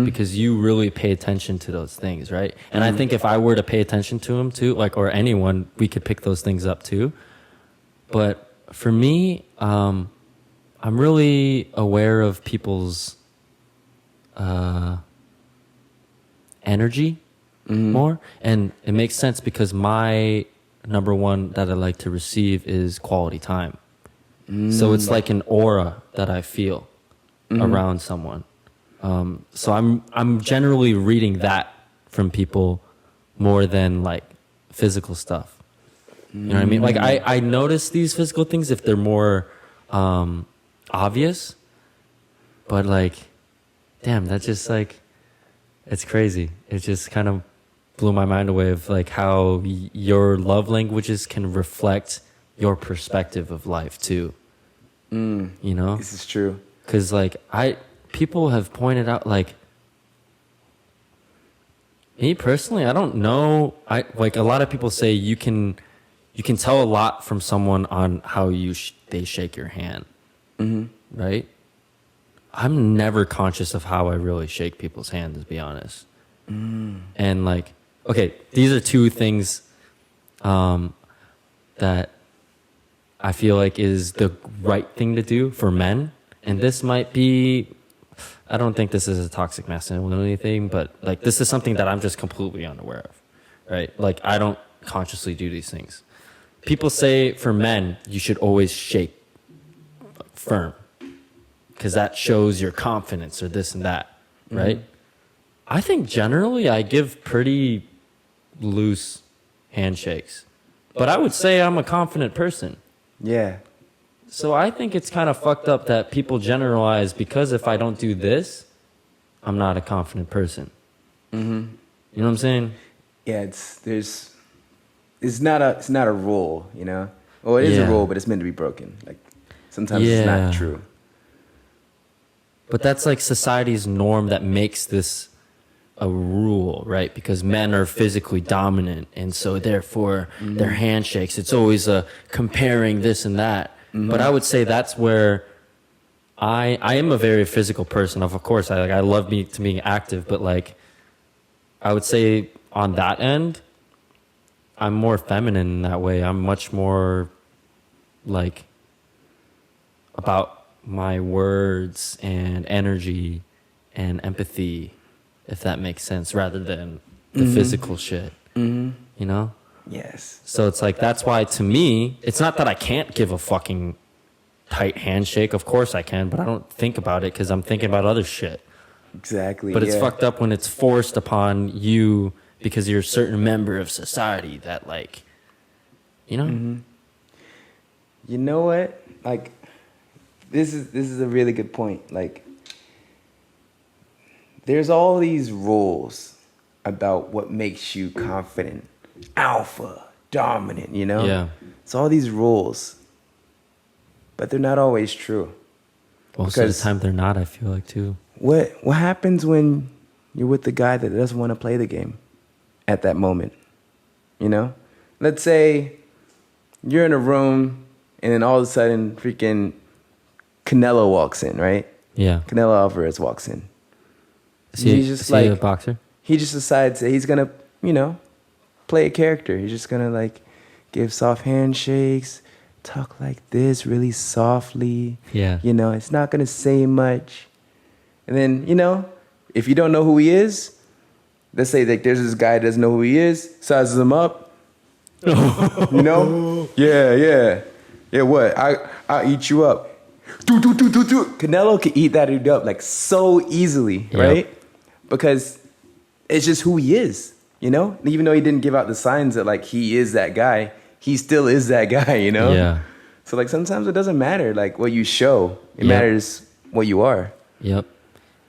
because you really pay attention to those things, right? And I think if I were to pay attention to them too, like, or anyone, we could pick those things up too. But for me, I'm really aware of people's energy more. And it makes sense because my number one that I like to receive is quality time. So it's like an aura that I feel around someone. So I'm generally reading that from people more than like physical stuff. You know what I mean? Like I notice these physical things if they're more obvious, but like, damn, that's just like, it's crazy. It just kind of blew my mind away of like how your love languages can reflect your perspective of life too. You know? This is true. Because like people have pointed out, like, me personally, I don't know. Like a lot of people say you can tell a lot from someone on how they shake your hand, right? I'm never conscious of how I really shake people's hands, to be honest. And like, okay, these are two things that I feel like is the right thing to do for men. And this might be, I don't think this is a toxic masculinity thing, but like this is something that I'm just completely unaware of, right? Like I don't consciously do these things. People say for men, you should always shake firm because that shows your confidence or this and that, right? I think generally I give pretty loose handshakes, but I would say I'm a confident person. Yeah. So I think it's kind of fucked up that people generalize because if I don't do this, I'm not a confident person. You know what I'm saying? Yeah, it's not a rule, you know? Well, it is a rule, but it's meant to be broken. Like sometimes it's not true. But that's like society's norm that makes this a rule, right? Because men are physically dominant, and so therefore their handshakes, it's always comparing this and that. But I would say that's where I am a very physical person. Of course, I love being active, but like I would say on that end, I'm more feminine in that way. I'm much more like about my words and energy and empathy, if that makes sense, rather than the physical shit, you know? Yes. So it's like, that's why to me, it's not that I can't give a fucking tight handshake. Of course I can, but I don't think about it because I'm thinking about other shit. Exactly. But it's fucked up when it's forced upon you because you're a certain member of society that like, you know? You know what? Like, this is a really good point. Like, there's all these rules about what makes you confident, alpha, dominant, you know? Yeah. It's all these rules, but they're not always true. Most of the time they're not, I feel like, too. What happens when you're with the guy that doesn't want to play the game at that moment? You know? Let's say you're in a room and then all of a sudden freaking Canelo walks in, right? Yeah. Canelo Alvarez walks in. Is he a boxer? He just decides that he's going to, you know, play a character. He's just going to like give soft handshakes, talk like this really softly. Yeah. You know, it's not going to say much. And then, you know, if you don't know who he is, let's say like there's this guy that doesn't know who he is, sizes him up. You know? Yeah. Yeah, what? I'll eat you up. Do. Canelo can eat that dude up like so easily, right? Because it's just who he is, you know? Even though he didn't give out the signs that like he is that guy, he still is that guy, you know? Yeah. So like sometimes it doesn't matter like what you show. It matters what you are. Yep.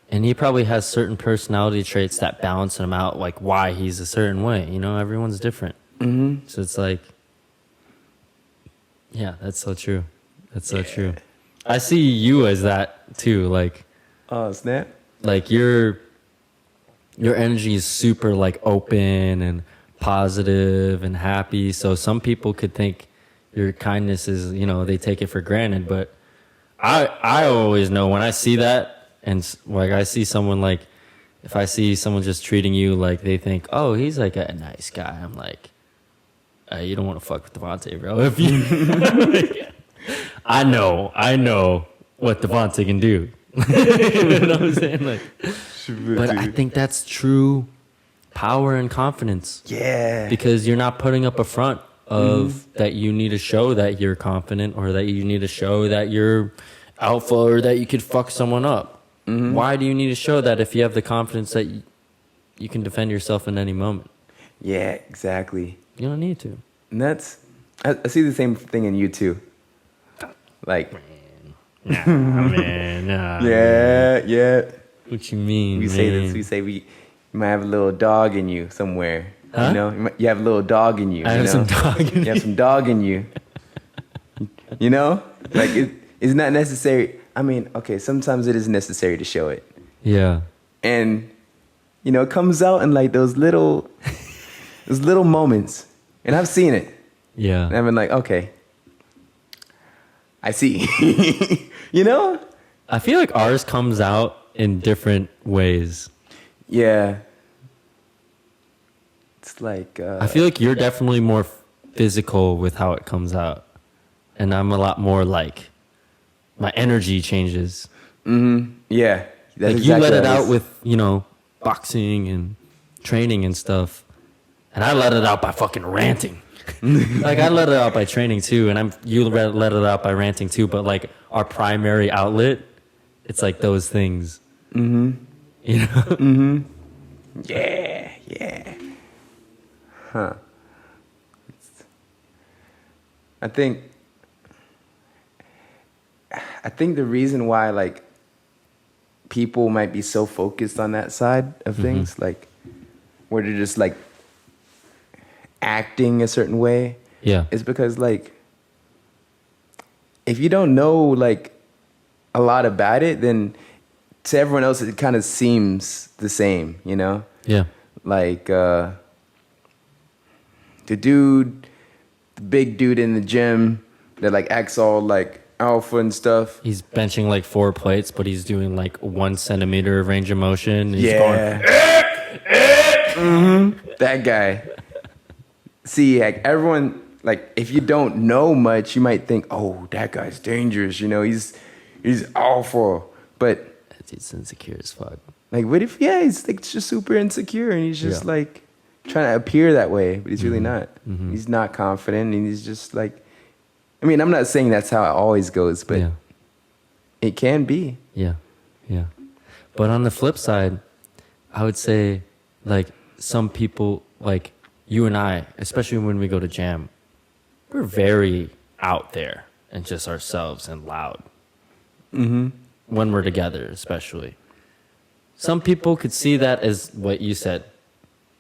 And he probably has certain personality traits that balance him out, like why he's a certain way. You know, everyone's different. So it's like, yeah, that's so true. That's so true. I see you as that too. Like, Oh, snap. like your energy is super like open and positive and happy. So some people could think your kindness is, you know, they take it for granted. But I always know when I see that and like I see someone like if I see someone just treating you like they think, oh, he's like a nice guy, I'm like, you don't want to fuck with Devante, bro. If you, I know what Devante can do. You know what I'm saying? Like, but I think that's true power and confidence. Yeah. Because you're not putting up a front of that you need to show that you're confident or that you need to show that you're alpha or that you could fuck someone up. Why do you need to show that if you have the confidence that you can defend yourself in any moment? Yeah, exactly. You don't need to. And that's, I see the same thing in you too. Like, Man, nah. yeah. What you mean? We say this. We say you might have a little dog in you somewhere. Huh? You know, you have a little dog in you. I have some dog in You have some dog in you. You know, like it's not necessary. I mean, okay, sometimes it is necessary to show it, Yeah. and you know, it comes out in like those little moments, and I've seen it. Yeah. And I've been like, okay, I see. You know? I feel like ours comes out in different ways. Yeah. It's like I feel like you're definitely more physical with how it comes out. And I'm a lot more like, my energy changes. yeah. That's Like you let exactly it what out with, you know, boxing and training and stuff. And I let it out by fucking ranting. Like I let it out by training too. And you let it out by ranting too. But like our primary outlet, it's like those things. You know? Yeah. Huh. I think the reason why like people might be so focused on that side of things, like where they're just like acting a certain way, Yeah. is because like if you don't know like a lot about it, then to everyone else it kind of seems the same, you know? Yeah. Like the big dude in the gym that like acts all like alpha and stuff. He's benching like 4 plates, but he's doing like 1 centimeter of range of motion. And he's going, that guy. See, like everyone, like if you don't know much, you might think, oh, that guy's dangerous. You know, he's alpha. But That dude's insecure as fuck. like, what if, he's like just super insecure and he's just like trying to appear that way, but he's really not. He's not confident and he's just like, I mean, I'm not saying that's how it always goes, but it can be. Yeah. But on the flip side, I would say like some people, like you and I, especially when we go to jam, we're very out there and just ourselves and loud. When we're together, especially. Some people could see that as what you said,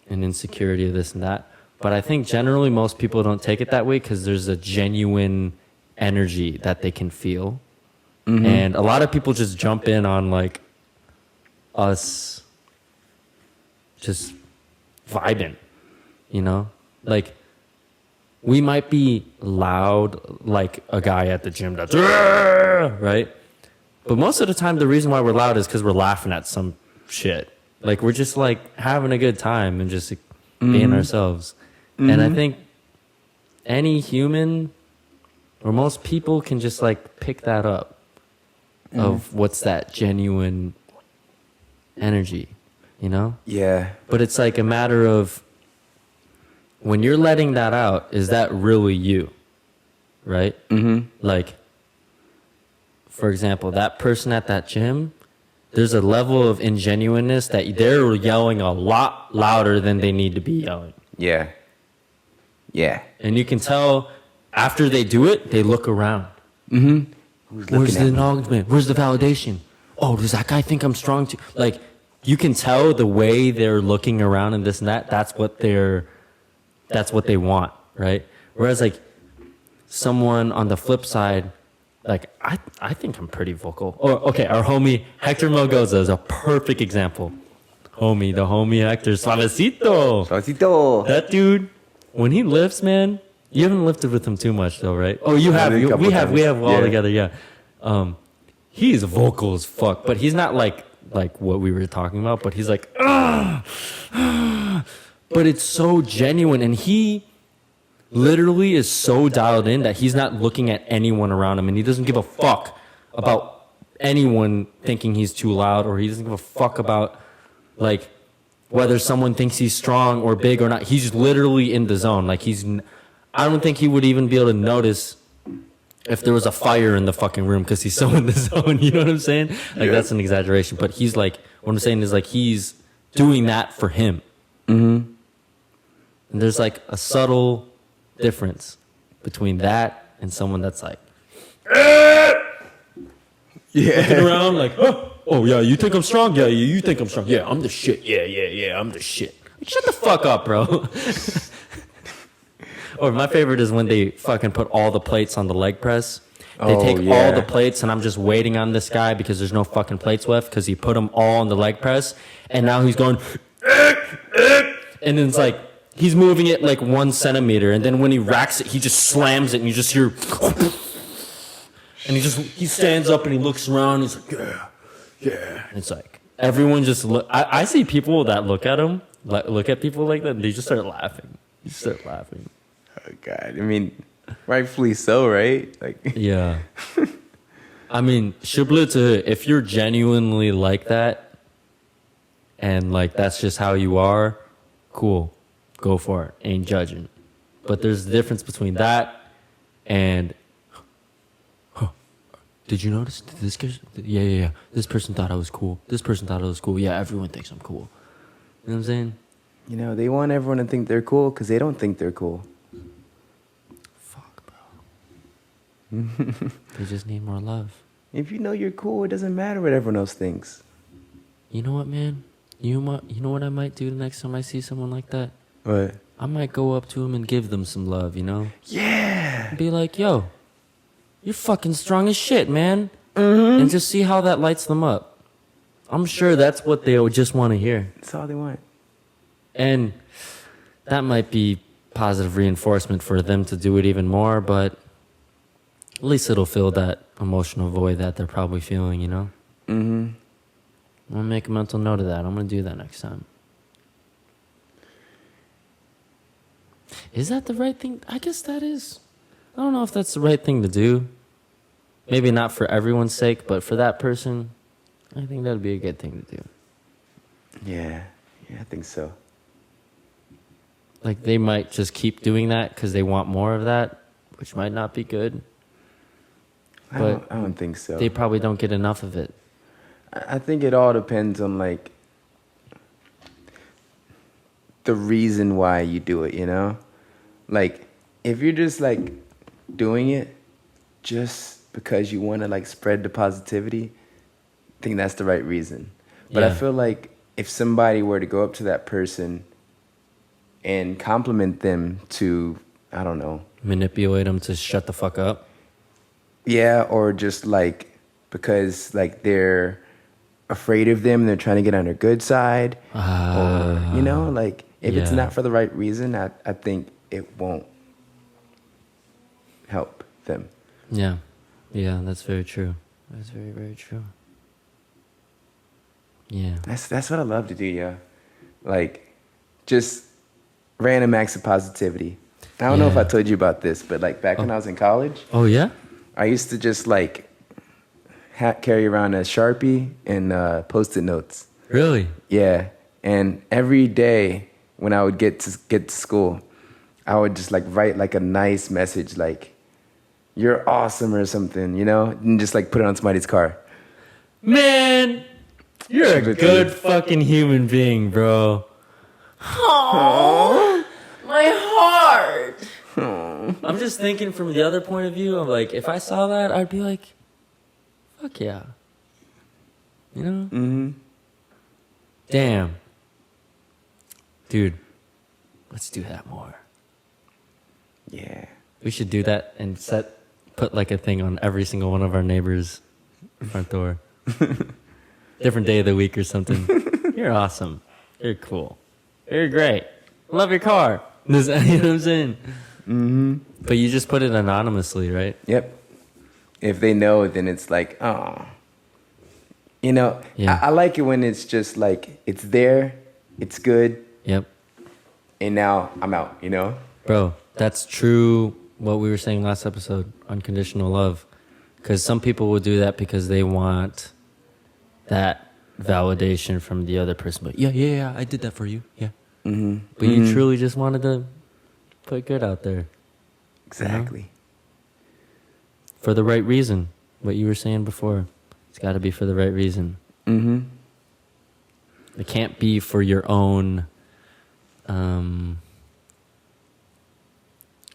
an insecurity of this and that. But I think generally most people don't take it that way because there's a genuine energy that they can feel. And a lot of people just jump in on like us just vibing, you know? Like we might be loud like a guy at the gym that's right? But most of the time the reason why we're loud is because we're laughing at some shit. Like we're just like having a good time and just being ourselves. And I think any human or most people can just like pick that up of what's that genuine energy, you know? Yeah. But it's like a matter of when you're letting that out, is that really you? Right? Like, for example, that person at that gym, there's a level of ingenuineness that they're yelling a lot louder than they need to be yelling. Yeah. And you can tell after they do it, they look around. Where's the acknowledgement? Where's the validation? Oh, does that guy think I'm strong too? Like, you can tell the way they're looking around and this and that. That's what they want, right? Whereas like someone on the flip side, like I think I'm pretty vocal. Or okay, our homie Hector Melgoza is a perfect example. The homie Hector Suavecito. That dude, when he lifts, man, you haven't lifted with him too much though, right? Oh, you have. We have all together, yeah. He's vocal as fuck, but he's not like like what we were talking about, but he's like, ah, but it's so genuine, and he literally is so dialed in that he's not looking at anyone around him, and he doesn't give a fuck about anyone thinking he's too loud, or he doesn't give a fuck about like whether someone thinks he's strong or big or not. He's literally in the zone. Like I don't think he would even be able to notice if there was a fire in the fucking room because he's so in the zone. You know what I'm saying? Like that's an exaggeration, but he's like, what I'm saying is like he's doing that for him. Mm-hmm. And there's like a subtle difference between that and someone that's like looking around like, oh yeah, you think I'm strong? Yeah, you think I'm strong? Yeah, I'm the shit. Yeah, I'm the shit. Like, shut the fuck up, bro. Or my favorite is when they fucking put all the plates on the leg press. They take all the plates, and I'm just waiting on this guy because there's no fucking plates left because he put them all on the leg press, and now he's going, and then it's like he's moving it like 1 centimeter, and then when he racks it, he just slams it, and you just hear, and he stands up and he looks around, and he's like, yeah. And it's like everyone just look. I see people that look at him, look at people like that, and they just start laughing. Oh God, I mean, rightfully so, right? Like, yeah. I mean, Shibloo, if you're genuinely like that, and like that's just how you are, cool, go for it. Ain't judging. But there's a difference between that and, did you notice this? Yeah. This person thought I was cool. This person thought I was cool. Yeah, everyone thinks I'm cool. You know what I'm saying? you know, they want everyone to think they're cool because they don't think they're cool. Fuck, bro. They just need more love. If you know you're cool, it doesn't matter what everyone else thinks. You know what, man? You know what I might do the next time I see someone like that? What? I might go up to them and give them some love, you know? Yeah. Be like, yo, you're fucking strong as shit, man. Mm-hmm. And just see how that lights them up. I'm sure that's what they would just want to hear. That's all they want. And that might be positive reinforcement for them to do it even more, but at least it'll fill that emotional void that they're probably feeling, you know? Mm-hmm. I'm going to make a mental note of that. I'm going to do that next time. Is that the right thing? I guess that is. I don't know if that's the right thing to do. Maybe not for everyone's sake, but for that person, I think that would be a good thing to do. Yeah, I think so. Like, they might just keep doing that because they want more of that, which might not be good. I don't think so. They probably don't get enough of it. I think it all depends on, like, the reason why you do it, you know? Like, if you're just, like, doing it just because you want to, like, spread the positivity, I think that's the right reason. But I feel like if somebody were to go up to that person and compliment them to, I don't know. Manipulate them to shut the fuck up? Yeah, or just, like, because, like, they're afraid of them, they're trying to get on their good side. Or, you know, like, if it's not for the right reason, I think it won't help them. Yeah, that's very true. That's very, very true. Yeah. That's what I love to do, yeah. Like, just random acts of positivity. I don't know if I told you about this, but, like, back when I was in college. Oh, yeah? I used to just, like, carry around a Sharpie and Post-it notes. Really? Yeah. And every day when I would get to school, I would just, like, write, like, a nice message, like, you're awesome or something, you know? And just, like, put it on somebody's car. Man, you're a good fucking human being, bro. Oh, my heart. I'm just thinking from the other point of view of, like, if I saw that, I'd be like, fuck yeah. You know? Mm-hmm. Damn. Dude, let's do that more. Yeah. We should do that and put like a thing on every single one of our neighbors' front door. Different day of the week or something. You're awesome. You're cool. You're great. Love your car. You know what I'm saying? Mm-hmm. But you just put it anonymously, right? Yep. If they know, then it's like, oh. You know, Yeah. I like it when it's just like it's there, it's good, Yep. and now I'm out. You know. Bro, that's true what we were saying last episode, unconditional love. Because some people will do that because they want that validation from the other person. But yeah, I did that for you. Yeah. Mm-hmm. But you truly just wanted to put good out there Exactly. for the right reason. What you were saying before. It's got to be for the right reason. Mm-hmm. It can't be for your own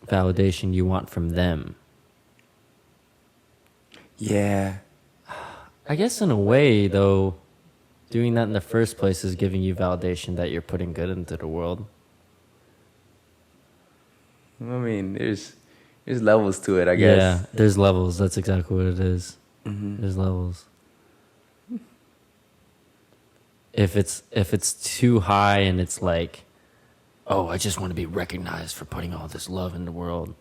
validation you want from them. Yeah. I guess in a way, though, doing that in the first place is giving you validation that you're putting good into the world. I mean, there's levels to it, I guess. Yeah, there's levels. That's exactly what it is. Mm-hmm. There's levels. If it's too high and it's like, oh, I just want to be recognized for putting all this love in the world.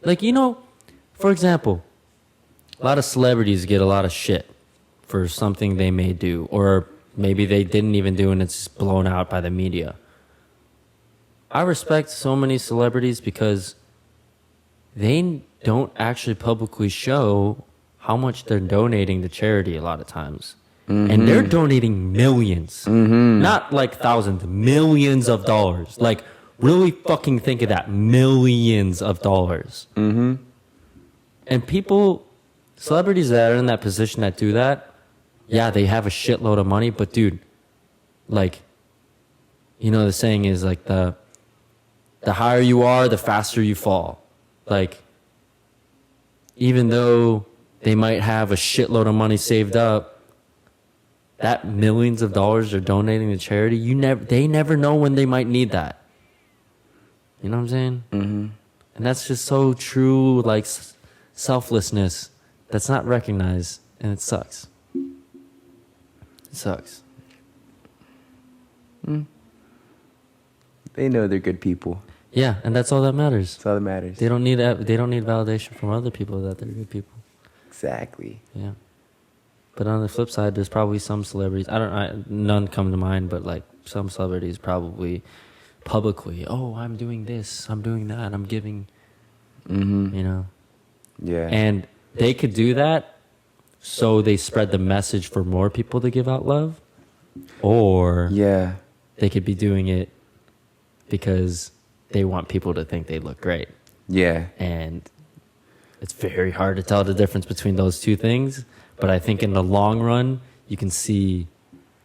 Like, you know, for example, a lot of celebrities get a lot of shit for something they may do, or maybe they didn't even do and it's blown out by the media. I respect so many celebrities because they don't actually publicly show how much they're donating to charity a lot of times. And they're donating millions. Not like thousands, millions of dollars. Like, really fucking think of that. Millions of dollars. And people, celebrities that are in that position that do that, yeah, they have a shitload of money, but dude, like, you know, the saying is like the higher you are, the faster you fall. Like, even though they might have a shitload of money saved up, that millions of dollars they're donating to charity, they never know when they might need that. You know what I'm saying? Mm-hmm. And that's just so true, like selflessness that's not recognized, and it sucks. It sucks. They know they're good people. Yeah, and that's all that matters. That's all that matters. They don't need validation from other people that they're good people. Exactly. Yeah. But on the flip side, there's probably some celebrities. None come to mind, but like some celebrities probably publicly, oh, I'm doing this, I'm doing that, I'm giving. You know. Yeah. And they could do that, so they spread the message for more people to give out love, or yeah. they could be doing it because they want people to think they look great. Yeah. And it's very hard to tell the difference between those two things. But I think in the long run, you can see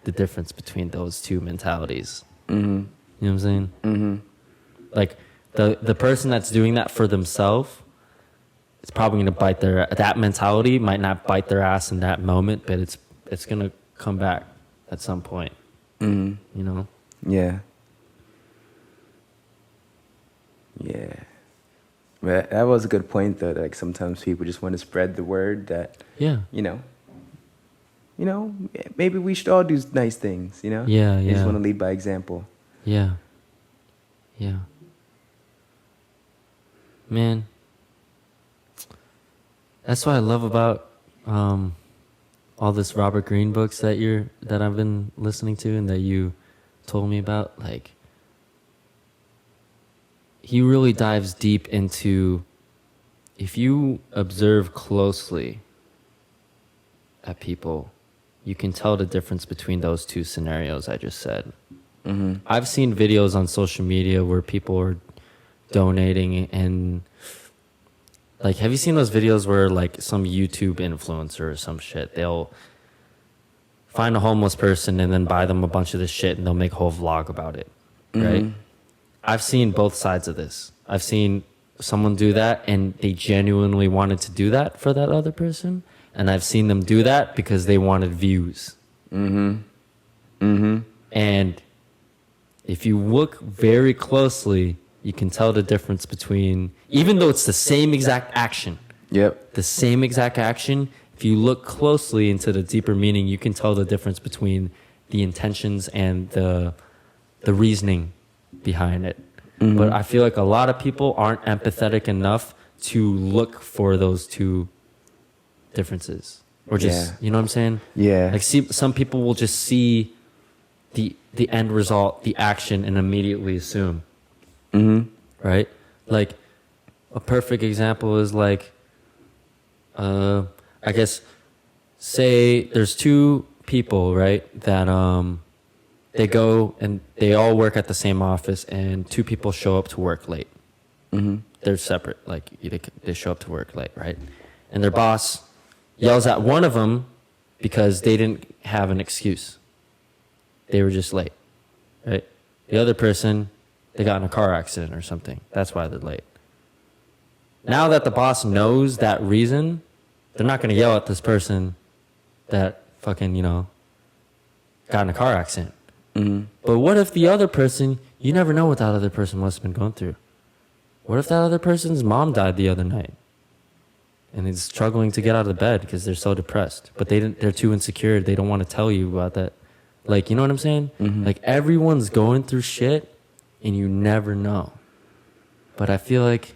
the difference between those two mentalities. You know what I'm saying? Like the person that's doing that for themselves, it's probably going to that mentality might not bite their ass in that moment, but it's going to come back at some point. You know? Yeah. Yeah. But that was a good point, though. Like, sometimes people just want to spread the word that, Yeah. you know, maybe we should all do nice things, you know? Yeah, They just yeah. want to lead by example. Yeah. Yeah. Man. That's what I love about all this Robert Greene books that I've been listening to and that you told me about. Like, he really dives deep into, if you observe closely at people, you can tell the difference between those two scenarios I just said. I've seen videos on social media where people are donating, and like, have you seen those videos where like some YouTube influencer or some shit, they'll find a homeless person and then buy them a bunch of this shit and they'll make a whole vlog about it, right? I've seen both sides of this. I've seen someone do that and they genuinely wanted to do that for that other person, and I've seen them do that because they wanted views. And if you look very closely, you can tell the difference between, even though it's the same exact action, Yep. the same exact action, if you look closely into the deeper meaning, you can tell the difference between the intentions and the reasoning behind it. But I feel like a lot of people aren't empathetic enough to look for those two differences. or just you know what I'm saying? Yeah. Like some people will just see the end result, the action, and immediately assume. Right? Like a perfect example is like, I guess, say there's two people, right? That they go and they all work at the same office, and two people show up to work late. They're separate, like they show up to work late, right? And their boss yells at one of them because they didn't have an excuse. They were just late, right? The other person, they got in a car accident or something. That's why they're late. Now that the boss knows that reason, they're not going to yell at this person that fucking, got in a car accident. But what if the other person, you never know what that other person must have been going through. What if that other person's mom died the other night and is struggling to get out of bed because they're so depressed, but they're too insecure. They don't want to tell you about that. Like, you know what I'm saying? Like everyone's going through shit and you never know. But I feel like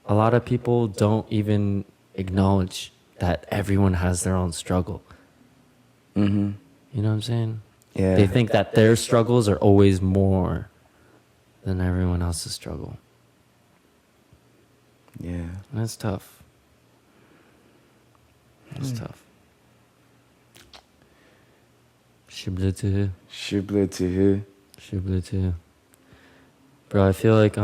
a lot of people don't even acknowledge that everyone has their own struggle. You know what I'm saying? Yeah. They think that their struggles are always more than everyone else's struggle. Yeah. That's tough. That's tough. ShiblooCast. ShiblooCast. ShiblooCast. Bro, I feel like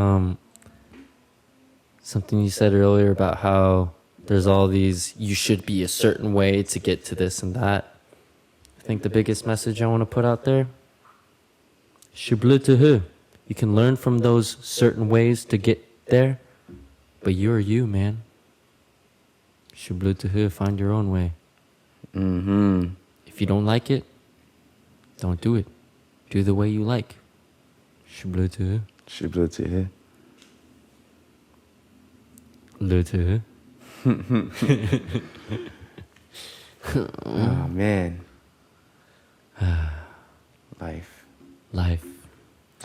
something you said earlier about how there's all these, you should be a certain way to get to this and that. I think the biggest message I want to put out there, ShiblooCast. You can learn from those certain ways to get there, but you're you, man. ShiblooCast. Find your own way. If you don't like it, don't do it. Do the way you like. ShiblooCast. ShiblooCast. ShiblooCast. Oh, man. Life. Life.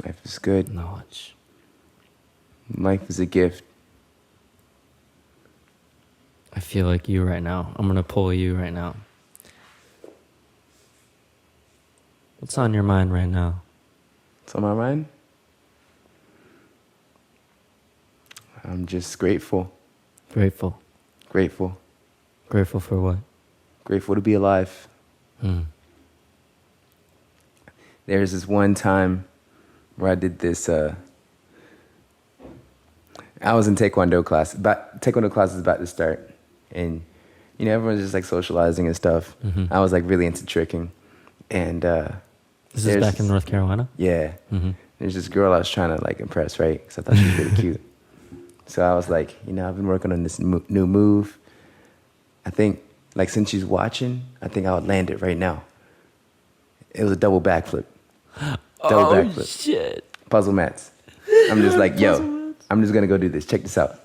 Life is good. Knowledge. Life is a gift. I feel like you right now. I'm going to pull you right now. What's on your mind right now? What's on my mind? I'm just grateful. Grateful. Grateful. Grateful for what? Grateful to be alive. There's this one time where I did this, I was in Taekwondo class. Taekwondo class is about to start. And, everyone's just like socializing and stuff. I was like really into tricking. And This is back in North Carolina? Yeah. There's this girl I was trying to like impress, right? Because I thought she was really cute. So I was like, I've been working on this new move. I think, like, since she's watching, I think I would land it right now. It was a double backflip. Double backflip. Shit. Puzzle mats. I'm just like, yo, I'm just going to go do this. Check this out.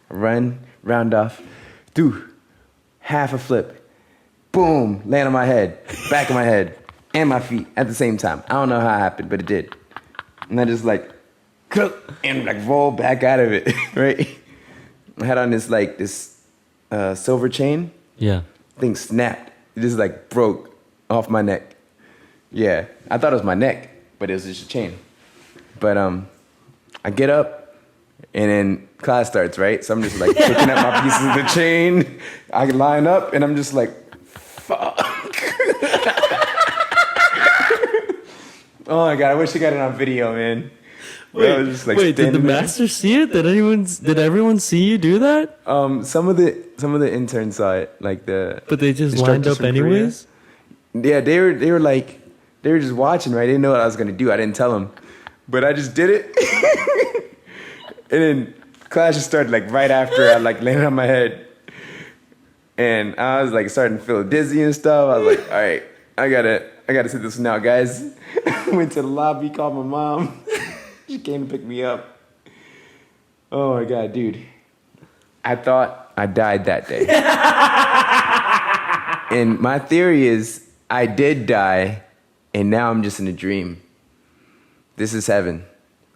Run, round off, do half a flip. Boom, land on my head, back of my head, and my feet at the same time. I don't know how it happened, but it did. And I just like, and like roll back out of it, right? I had on this silver chain. Yeah. Thing snapped. It just like broke off my neck. Yeah, I thought it was my neck, but it was just a chain. But I get up, and then class starts, right? So I'm just like picking up my pieces of the chain. I line up, and I'm just like, fuck. Oh my God, I wish I got it on video, man. Wait, just, like, did the standing there. master see it? Did everyone see you do that? Some of the interns saw it, like the. But they just lined instructors up from anyways? Korea. Yeah, they were just watching, right? They didn't know what I was gonna do. I didn't tell them, but I just did it. And then class just started like right after I like landed on my head, and I was like starting to feel dizzy and stuff. I was like, all right, I gotta sit this one out, guys. Went to the lobby, called my mom. She came to pick me up. Oh my God, dude. I thought I died that day. And my theory is I did die, and now I'm just in a dream. This is heaven.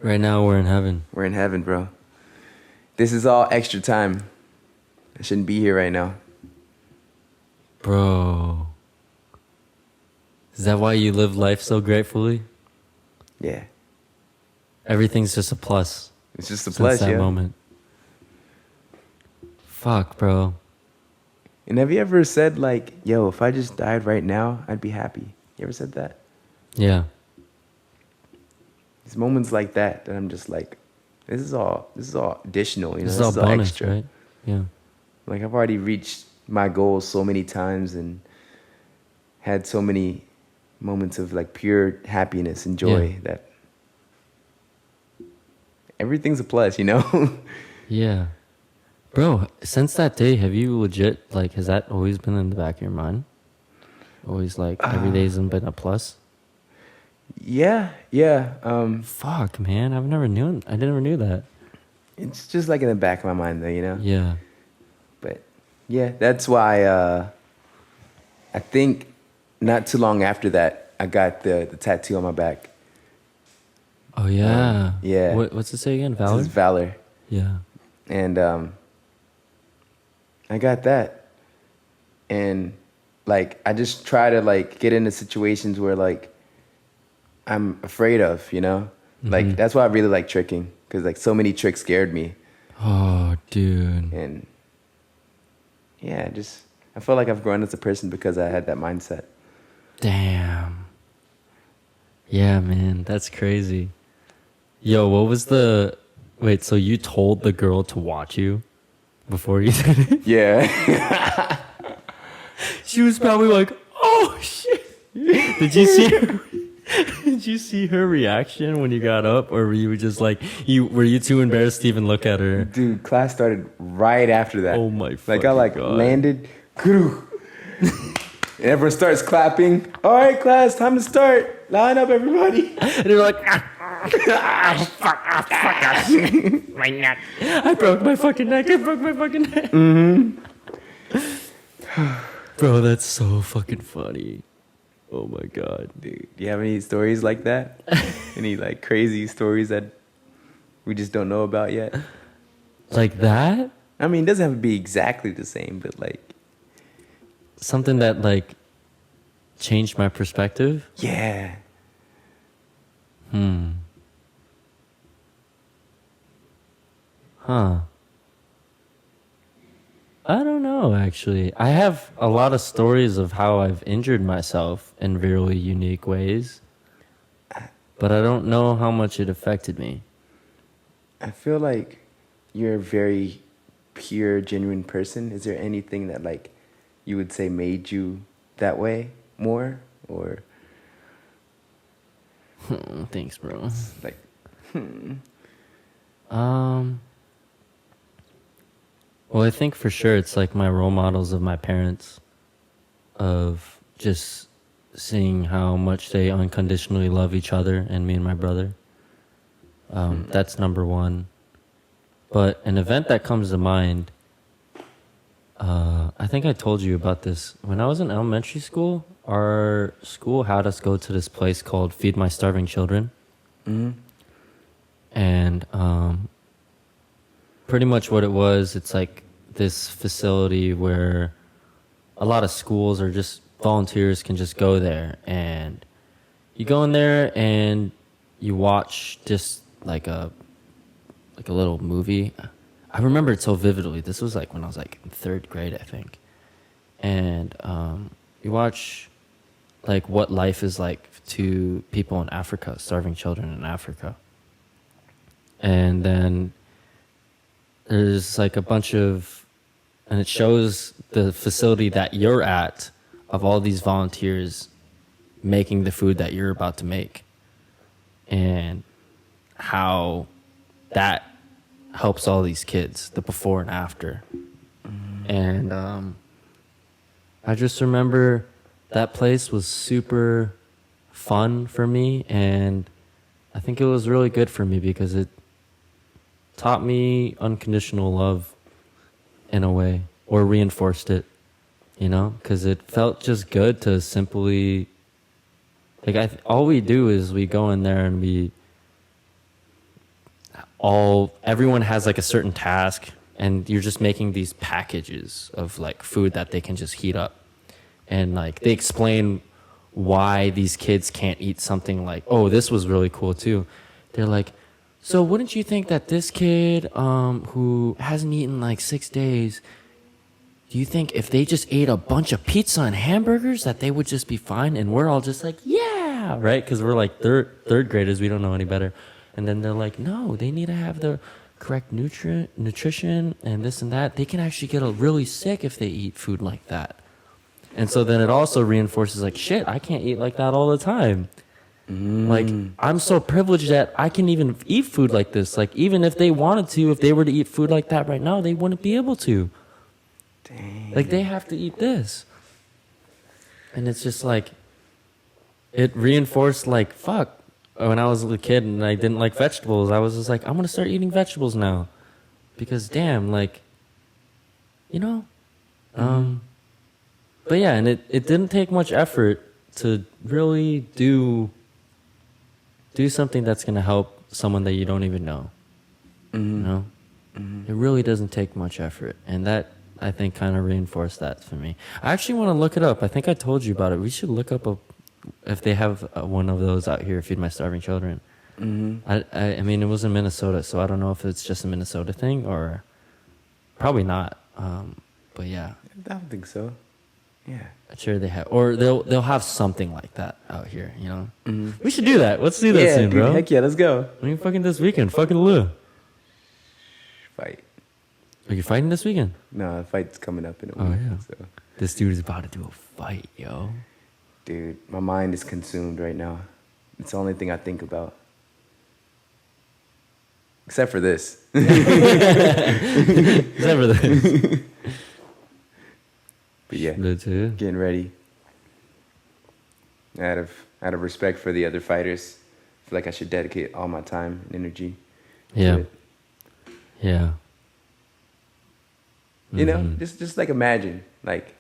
Right now we're in heaven. We're in heaven, bro. This is all extra time. I shouldn't be here right now. Bro. Is that why you live life so gratefully? Yeah. Everything's just a plus. It's just a Since plus, that yeah. moment. Fuck, bro. And have you ever said like, yo, if I just died right now, I'd be happy? You ever said that? Yeah. There's moments like that I'm just like, this is all additional, you know, This is all bonus, extra. right? Yeah. Like I've already reached my goals so many times and had so many moments of like pure happiness and joy Yeah. that everything's a plus, you know? Yeah. Bro, since that day, have you legit, like, has that always been in the back of your mind? Always, like, every day's been a plus? Yeah. Fuck, man. I never knew that. It's just like in the back of my mind though, you know? Yeah. But yeah, that's why I think not too long after that, I got the tattoo on my back. Oh, yeah. yeah. What's it say again? This Valor? is Valor. Yeah. And I got that. And like I just try to like get into situations where like I'm afraid of, you know? Like that's why I really like tricking, because like so many tricks scared me. Oh, dude. And yeah, I feel like I've grown as a person because I had that mindset. Damn. Yeah, man. That's crazy. Yo, what was the... Wait, so you told the girl to watch you before you did it? Yeah. She was probably like, "Oh shit!" Did you see her? Did you see her reaction when you got up, or were you just like, were you too embarrassed to even look at her? Dude, class started right after that. Oh my Like I like fucking God. landed. And everyone starts clapping. All right, class, time to start. Line up, everybody. And they're like, my neck. I broke my fucking neck. I broke my fucking neck. Bro, that's so fucking funny. Oh my God. Dude, do you have any stories like that? Any like crazy stories that we just don't know about yet? Like that? I mean, it doesn't have to be exactly the same, but like, Something that like changed my perspective? yeah. Huh. I don't know, actually. I have a lot of stories of how I've injured myself in really unique ways, but I don't know how much it affected me. I feel like you're a very pure, genuine person. Is there anything that like you would say made you that way more, or Thanks, bro. like? Well, I think for sure it's like my role models of my parents, of just seeing how much they unconditionally love each other and me and my brother. That's number one. But an event that comes to mind, I think I told you about this. When I was in elementary school, our school had us go to this place called Feed My Starving Children. And pretty much what it was, it's like this facility where a lot of schools or just volunteers can just go there, and you go in there and you watch just like a little movie. I remember it so vividly. This was like when I was like in third grade, I think. And you watch like what life is like to people in Africa, starving children in Africa. And then there's like a bunch of, and it shows the facility that you're at of all these volunteers making the food that you're about to make, and how that helps all these kids, the before and after. And I just remember that place was super fun for me, and I think it was really good for me because it taught me unconditional love in a way, or reinforced it, you know, because it felt just good to simply, like, all we do is we go in there and everyone has like a certain task, and you're just making these packages of like food that they can just heat up. and like they explain why these kids can't eat something like, oh, this was really cool too. They're like, so wouldn't you think that this kid who hasn't eaten like 6 days, do you think if they just ate a bunch of pizza and hamburgers that they would just be fine? And we're all just like, yeah, right? Because we're like third graders, we don't know any better. And then they're like, no, they need to have the correct nutrition and this and that. They can actually get really sick if they eat food like that. And so then it also reinforces like, shit, I can't eat like that all the time. Like, I'm so privileged that I can even eat food like this. Like, even if they wanted to, if they were to eat food like that right now, they wouldn't be able to. Dang. Like, they have to eat this. And it's just like, it reinforced like, fuck. When I was a kid and I didn't like vegetables, I was just like, I'm going to start eating vegetables now. Because damn, like, you know? But yeah, and it didn't take much effort to really do something that's going to help someone that you don't even know. You know? It really doesn't take much effort. And that, I think, kind of reinforced that for me. I actually want to look it up. I think I told you about it. We should look up if they have one of those out here, Feed My Starving Children. I mean, it was in Minnesota, so I don't know if it's just a Minnesota thing or probably not. But yeah. I don't think so. Yeah. I'm sure they have, or they'll have something like that out here, you know? We should do that. Let's do that soon, dude, bro. Heck yeah, let's go. I mean, fucking this weekend. Fucking Lou. Fight. Are you fighting this weekend? No, the fight's coming up in a Oh, week. yeah. So. This dude is about to do a fight, yo. Dude, my mind is consumed right now. It's the only thing I think about. Except for this. Except for this. But yeah, Good too. getting ready. Out of respect for the other fighters, I feel like I should dedicate all my time and energy to Yeah. it. Yeah. You know, just like imagine, like,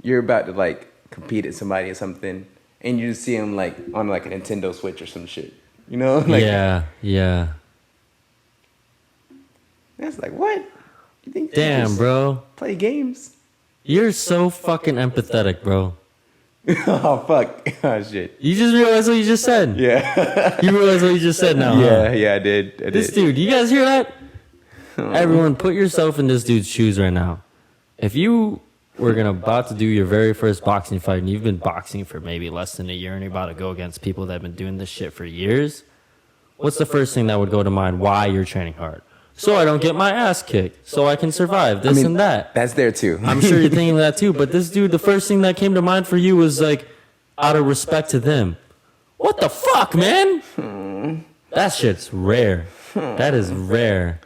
you're about to like compete at somebody or something, and you just see them like on like a Nintendo Switch or some shit. You know? Like, yeah. That's like, what? You think you Damn, just bro. play games? You're so fucking empathetic, bro. Oh, fuck. Oh, shit. You just realized what you just said. Yeah. You realize what you just said now, huh? Yeah, I did. This dude, you guys hear that? Everyone, put yourself in this dude's shoes right now. If you were about to do your very first boxing fight, and you've been boxing for maybe less than a year, and you're about to go against people that have been doing this shit for years, what's the first thing that would go to mind? Why you're training hard? So I don't get my ass kicked, so I can survive this and that. That's there too. I'm sure you're thinking that too, but this dude, the first thing that came to mind for you was like, out of respect to them. What the fuck, man? That shit's rare. That is rare.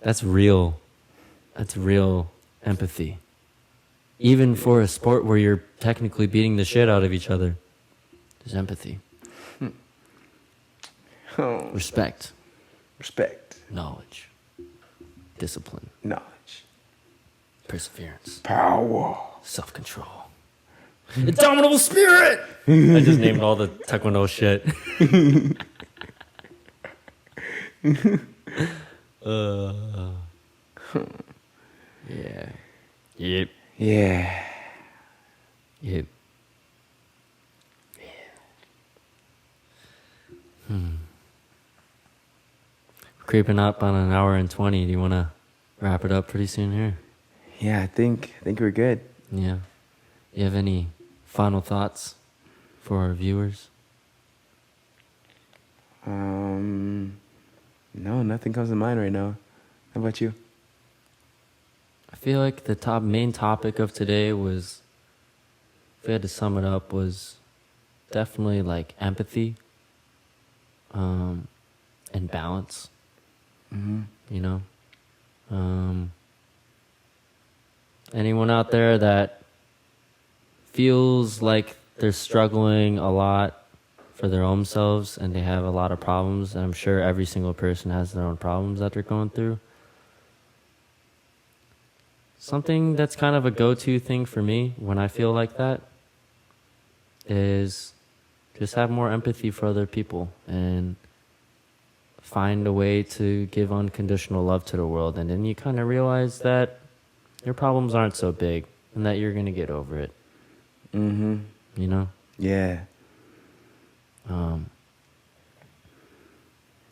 That's real. That's real empathy. Even for a sport where you're technically beating the shit out of each other, there's empathy. Respect. Respect. Knowledge. Discipline. Knowledge. Perseverance. Power. Self-control. Indomitable spirit! I just named all the Taekwondo shit. Yeah. Yep. Yeah. Yep. Creeping up on an hour and 20. Do you want to wrap it up pretty soon here? Yeah, I think we're good. Yeah. You have any final thoughts for our viewers? No, nothing comes to mind right now. How about you? I feel like the main topic of today was, if we had to sum it up, was definitely like empathy, and balance. You know, anyone out there that feels like they're struggling a lot for their own selves and they have a lot of problems, and I'm sure every single person has their own problems that they're going through. Something that's kind of a go-to thing for me when I feel like that is just have more empathy for other people and find a way to give unconditional love to the world. And then you kind of realize that your problems aren't so big and that you're gonna get over it. Mm-hmm. You know? Yeah.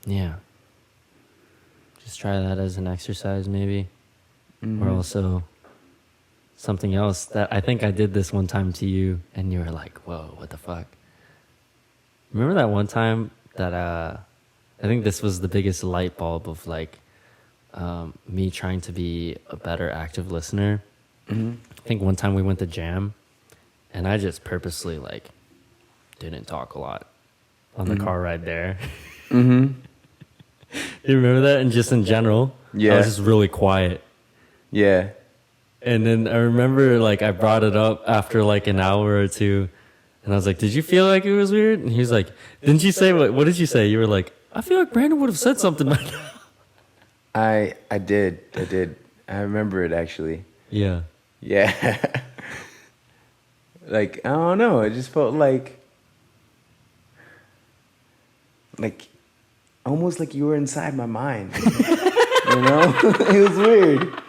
Yeah. Just try that as an exercise, maybe. Mm-hmm. Or also something else that I think I did this one time to you, and you were like, "Whoa, what the fuck?" Remember that one time that I think this was the biggest light bulb of like me trying to be a better active listener. Mm-hmm. I think one time we went to jam, and I just purposely like didn't talk a lot on the car ride there. Mm-hmm. You remember that? And just in general, I Yeah. was just really quiet. Yeah. And then I remember like I brought it up after like an hour or two, and I was like, "Did you feel like it was weird?" And he was like, "Didn't you say what did you say?" You were like, "I feel like Brandon would have said something like that." I did. I remember it actually. Yeah. Yeah. Like, I don't know. It just felt like almost like you were inside my mind. You know? It was weird.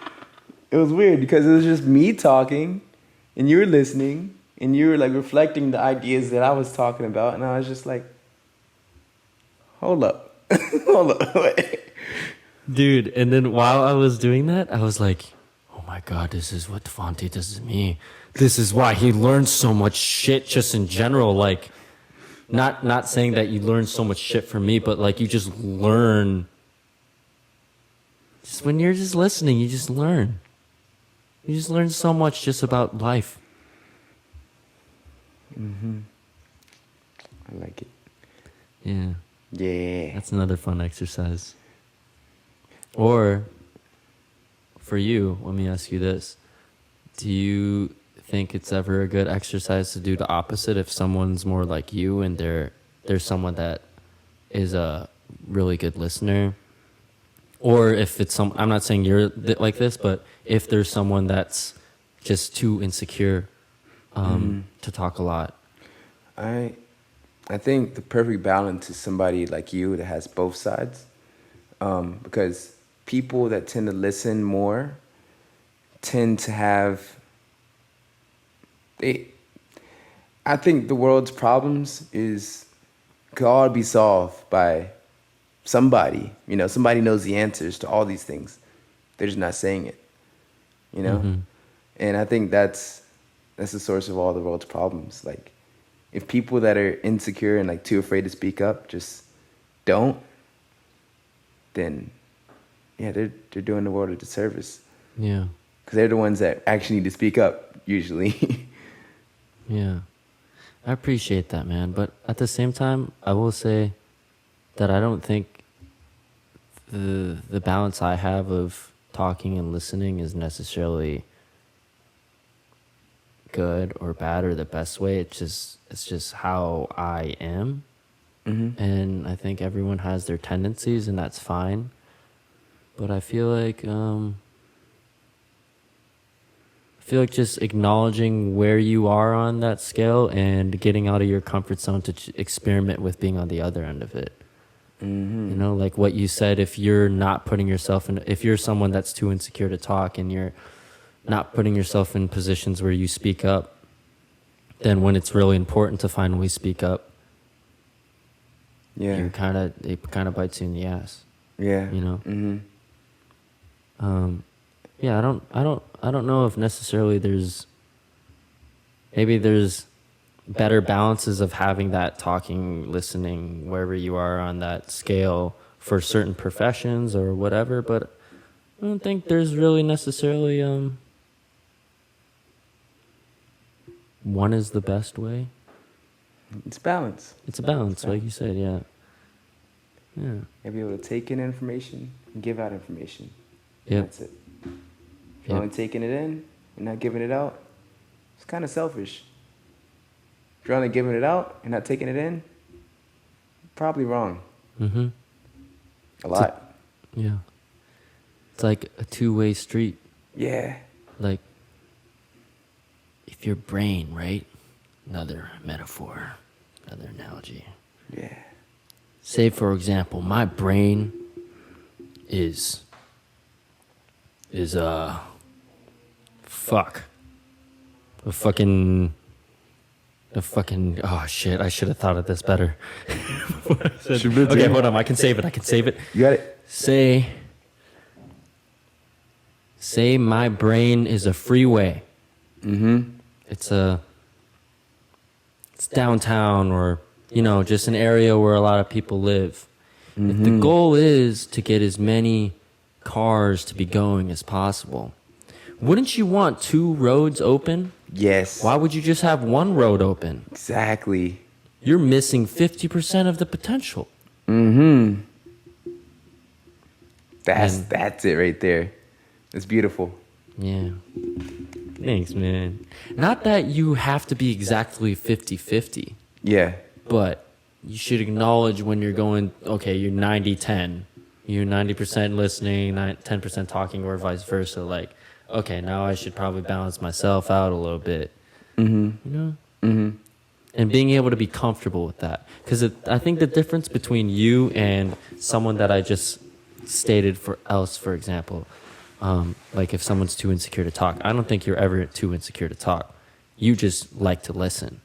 It was weird because it was just me talking and you were listening and you were like reflecting the ideas that I was talking about, and I was just like, hold up. Hold up. Wait. Dude, and then while I was doing that, I was like, "Oh my god, this is what Devante does to me. This is why he learns so much shit just in general. Like, not saying that you learn so much shit from me, but like you just learn. Just when you're just listening, you just learn. You just learn so much just about life." Mm-hmm. I like it. Yeah, Yeah. that's another fun exercise. Or, for you, let me ask you this. Do you think it's ever a good exercise to do the opposite if someone's more like you and there's someone that is a really good listener? Or if it's I'm not saying you're like this, but if there's someone that's just too insecure to talk a lot. I think the perfect balance is somebody like you that has both sides. Because people that tend to listen more tend to have I think the world's problems could all be solved by somebody. You know, somebody knows the answers to all these things. They're just not saying it. You know? Mm-hmm. And I think that's the source of all the world's problems. Like, if people that are insecure and like too afraid to speak up just don't, then yeah, they're doing the world a disservice. Yeah. Because they're the ones that actually need to speak up usually. Yeah. I appreciate that, man. But at the same time, I will say that I don't think the balance I have of talking and listening is necessarily good or bad or the best way. It's just how I am. Mm-hmm. And I think everyone has their tendencies, and that's fine. But I feel like just acknowledging where you are on that scale and getting out of your comfort zone to experiment with being on the other end of it. Mm-hmm. You know, like what you said, if you're not putting yourself in, if you're someone that's too insecure to talk and you're not putting yourself in positions where you speak up, then when it's really important to finally speak up, Yeah. it kind of bites you in the ass. Yeah. You know? Mm-hmm. Yeah, I don't know if necessarily maybe there's better balances of having that talking, listening, wherever you are on that scale for certain professions or whatever, but I don't think there's really necessarily one is the best way. It's balance. It's a balance, like you said, yeah. Yeah. You gotta be able to take in information and give out information. Yep. That's it. If you're only taking it in and not giving it out, it's kind of selfish. If you're only giving it out and not taking it in, probably wrong. Mm-hmm. A lot. Yeah. It's like a two-way street. Yeah. Like, if your brain, right? Another metaphor, another analogy. Yeah. Say, for example, my brain is fuck. The fucking. Oh shit! I should have thought of this better. Okay, hold on. I can save it. You got it. Say my brain is a freeway. Mm-hmm. It's downtown, or just an area where a lot of people live. If the goal is to get as many cars to be going as possible, wouldn't you want 2 roads open? Yes. Why would you just have 1 road open? Exactly. You're missing 50% of the potential. Mm-hmm. And- That's it right there. It's beautiful. Yeah. Thanks, man. Not that you have to be exactly 50-50, Yeah. but you should acknowledge when you're going, okay, you're 90-10. You're 90% listening, 10% talking, or vice versa. Like, okay, now I should probably balance myself out a little bit. Mm-hmm. Mm-hmm. And being able to be comfortable with that. Because I think the difference between you and someone that I just stated for example, like if someone's too insecure to talk, I don't think you're ever too insecure to talk. You just like to listen.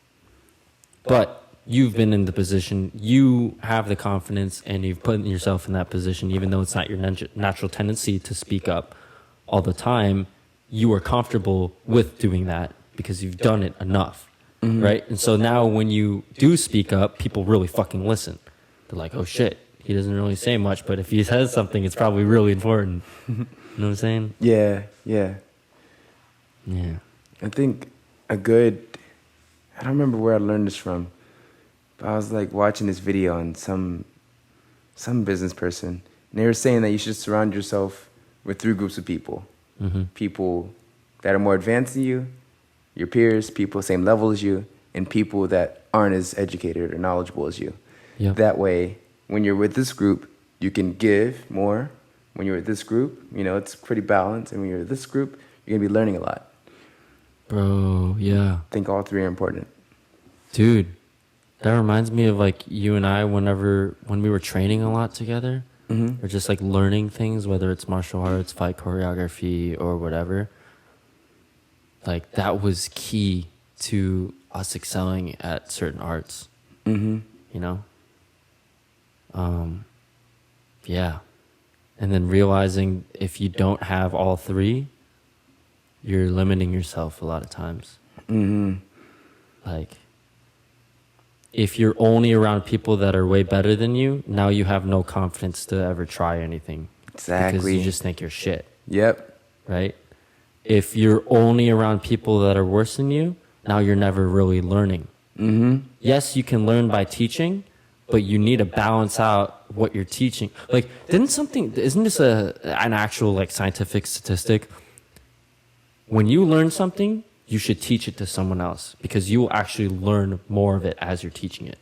But you've been in the position, you have the confidence, and you've put yourself in that position, even though it's not your natural tendency to speak up all the time. You are comfortable with doing that because you've done it enough, right? And so now when you do speak up, people really fucking listen. They're like, oh shit, he doesn't really say much, but if he says something, it's probably really important. You know what I'm saying? Yeah. Yeah. Yeah. I think I don't remember where I learned this from, but I was like watching this video on some business person, and they were saying that you should surround yourself with 3 groups of people. People that are more advanced than you, your peers, people same level as you, and people that aren't as educated or knowledgeable as you. Yep. That way, when you're with this group, you can give more. When you're with this group, it's pretty balanced, and when you're with this group, you're gonna be learning a lot. Bro, yeah. I think all 3 are important. Dude, that reminds me of like you and I when we were training a lot together, or just like learning things, whether it's martial arts, fight choreography, or whatever. Like that was key to us excelling at certain arts. Yeah. And then realizing if you don't have all 3, you're limiting yourself a lot of times. Like, if you're only around people that are way better than you, now you have no confidence to ever try anything. Exactly. Because you just think you're shit, Yep. right? If you're only around people that are worse than you, now you're never really learning. Yes, you can learn by teaching, but you need to balance out what you're teaching. Like, isn't this an actual like scientific statistic? When you learn something, you should teach it to someone else because you will actually learn more of it as you're teaching it.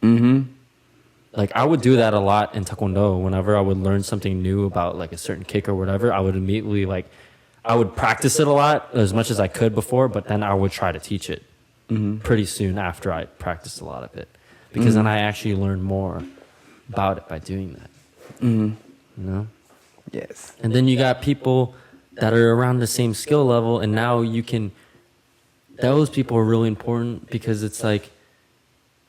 Like I would do that a lot in Taekwondo. Whenever I would learn something new about like a certain kick or whatever, I would immediately I would practice it a lot as much as I could before, but then I would try to teach it pretty soon after I practiced a lot of it. Because then I actually learned more about it by doing that. Yes. And then you got people that are around the same skill level, and now those people are really important because it's like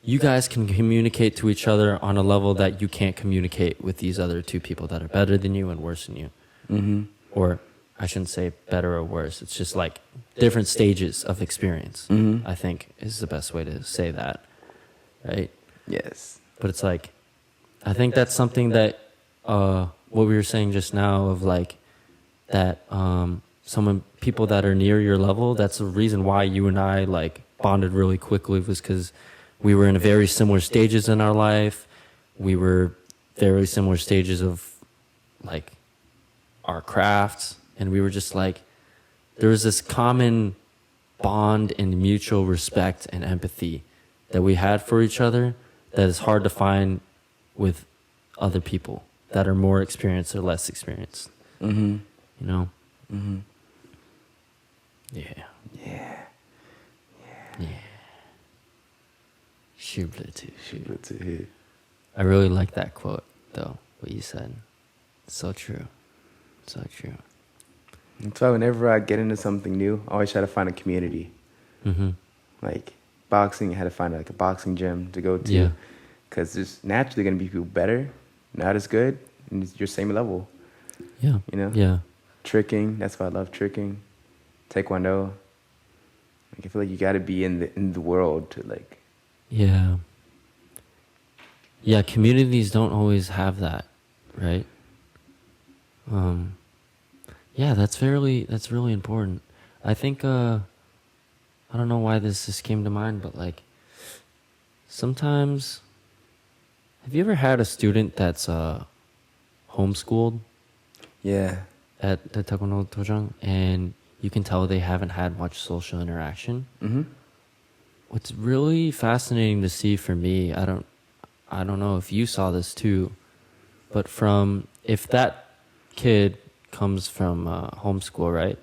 you guys can communicate to each other on a level that you can't communicate with these other 2 people that are better than you and worse than you. Or I shouldn't say better or worse. It's just like different stages of experience, I think is the best way to say that, right? Yes. But it's like, I think that's something that, what we were saying just now of like, that people that are near your level, that's the reason why you and I like bonded really quickly, was because we were in very similar stages in our life. We were very similar stages of like our crafts, and we were just like, there was this common bond and mutual respect and empathy that we had for each other that is hard to find with other people that are more experienced or less experienced. Yeah. Yeah. ShiblooCast. I really like that quote, though, what you said. So true. So true. That's why whenever I get into something new, I always try to find a community. Mm-hmm. Like boxing, I had to find like a boxing gym to go to. Yeah. Because there's naturally going to be people better, not as good, and it's your same level. Yeah. You know? Yeah. Tricking, that's why I love tricking. Taekwondo. Like I feel like you got to be in the world to like. Yeah. Yeah, communities don't always have that, right? Yeah, that's really important. I think I don't know why this just came to mind, but like sometimes have you ever had a student that's homeschooled Yeah. at the Taekwondo Dojang and you can tell they haven't had much social interaction? Mm-hmm. What's really fascinating to see for me, I don't know if you saw this too, but if that kid comes from homeschool, right?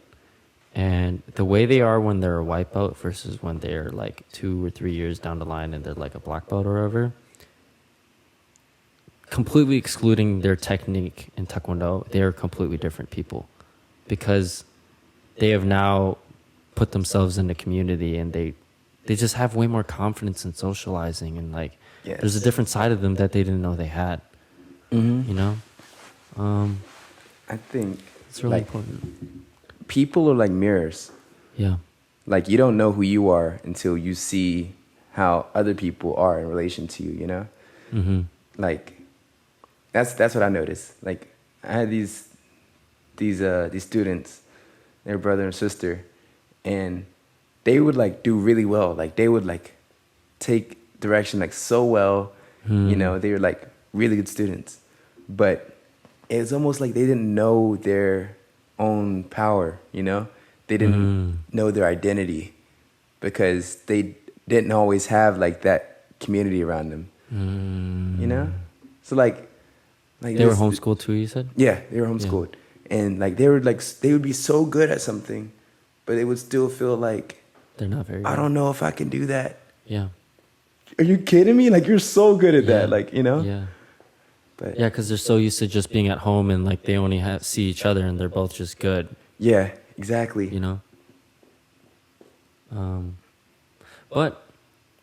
And the way they are when they're a white belt versus when they're like 2 or 3 years down the line and they're like a black belt or whatever, completely excluding their technique in Taekwondo, they are completely different people because they have now put themselves in the community and they just have way more confidence in socializing and like Yes. there's a different side of them that they didn't know they had. Mm-hmm. You know, I think it's really like, important. people are like mirrors. Yeah, Like you don't know who you are until you see how other people are in relation to you. You know, mm-hmm. like that's what I noticed. Like I had these students, their brother and sister, and they would like do really well. Like they would like take direction like so well. You know, they were like really good students, but it's almost like they didn't know their own power. You know, they didn't know their identity because they didn't always have like that community around them. You know, so like They were this- homeschooled too, you said? Yeah, they were homeschooled, and like they would be so good at something, but they would still feel like They're not very I good. don't know if I can do that. Yeah. Are you kidding me? Like you're so good at Yeah. that, like you know. Yeah. But Yeah, because they're so used to just being at home and like they only see each other and they're both just good, yeah, exactly. you know? But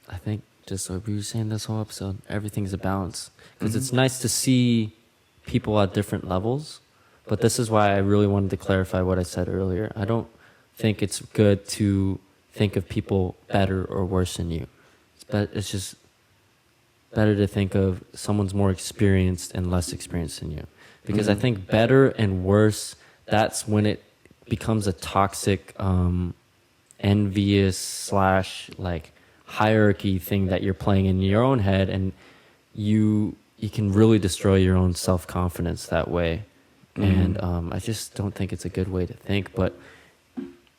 I think just like we were saying this whole episode, everything's a balance. Because it's nice to see people at different levels. But this is why I really wanted to clarify what I said earlier. I don't think it's good to think of people better or worse than you. It's just better to think of someone's more experienced and less experienced than you. Because I think better and worse, that's when it becomes a toxic, envious / like hierarchy thing that you're playing in your own head, and you can really destroy your own self-confidence that way. And I just don't think it's a good way to think, but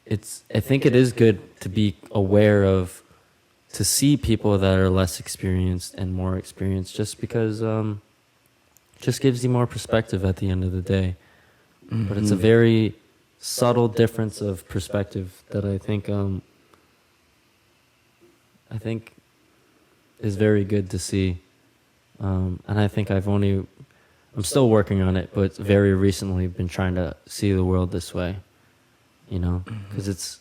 I think it is good to be aware of, to see people that are less experienced and more experienced, just because just gives you more perspective at the end of the day. But it's a very subtle difference of perspective that I think is very good to see. And I think I'm still working on it, but very recently been trying to see the world this way, you know, because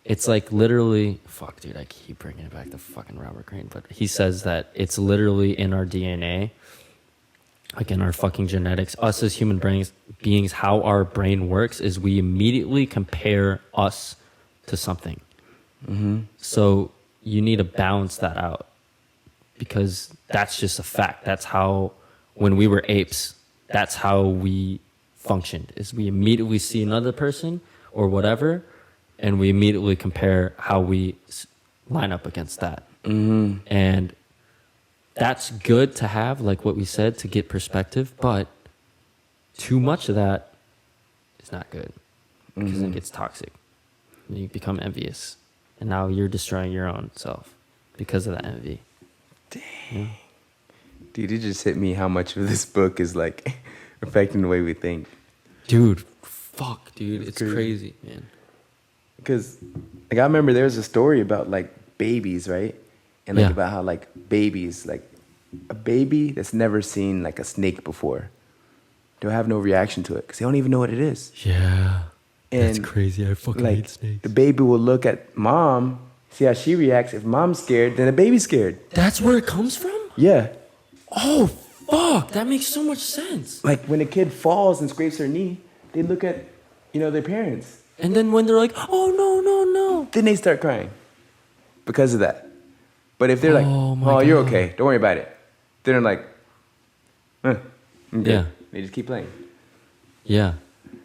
it's like literally, fuck, dude, I keep bringing it back to fucking Robert Greene, but he says that it's literally in our DNA, like in our fucking genetics. Us as human beings, how our brain works is we immediately compare us to something. So you need to balance that out, because that's just a fact. That's how, when we were apes, that's how we functioned, is we immediately see another person or whatever, and we immediately compare how we line up against that. And that's good to have, like what we said, to get perspective, but too much of that is not good, because it gets toxic. And you become envious, and now you're destroying your own self because of that envy. Yeah. Dude, it just hit me how much of this book is like affecting the way we think. Dude, fuck, dude, it's crazy. crazy, man. Because like I remember there was a story about like babies, right? And like Yeah. about how like babies, like a baby that's never seen like a snake before, they'll have no reaction to it because they don't even know what it is. Yeah. And That's crazy. I fucking hate snakes. the baby will look at mom, see how she reacts. If mom's scared, then the baby's scared. That's where it comes from? Yeah. Oh, fuck. That makes so much sense. Like when a kid falls and scrapes their knee, they look at, their parents. And then when they're like, oh, no, no, no. Then they start crying because of that. But if they're like, Oh, my oh, you're God. okay, don't worry about it. Then they're like, I'm good. Yeah. They just keep playing. Yeah.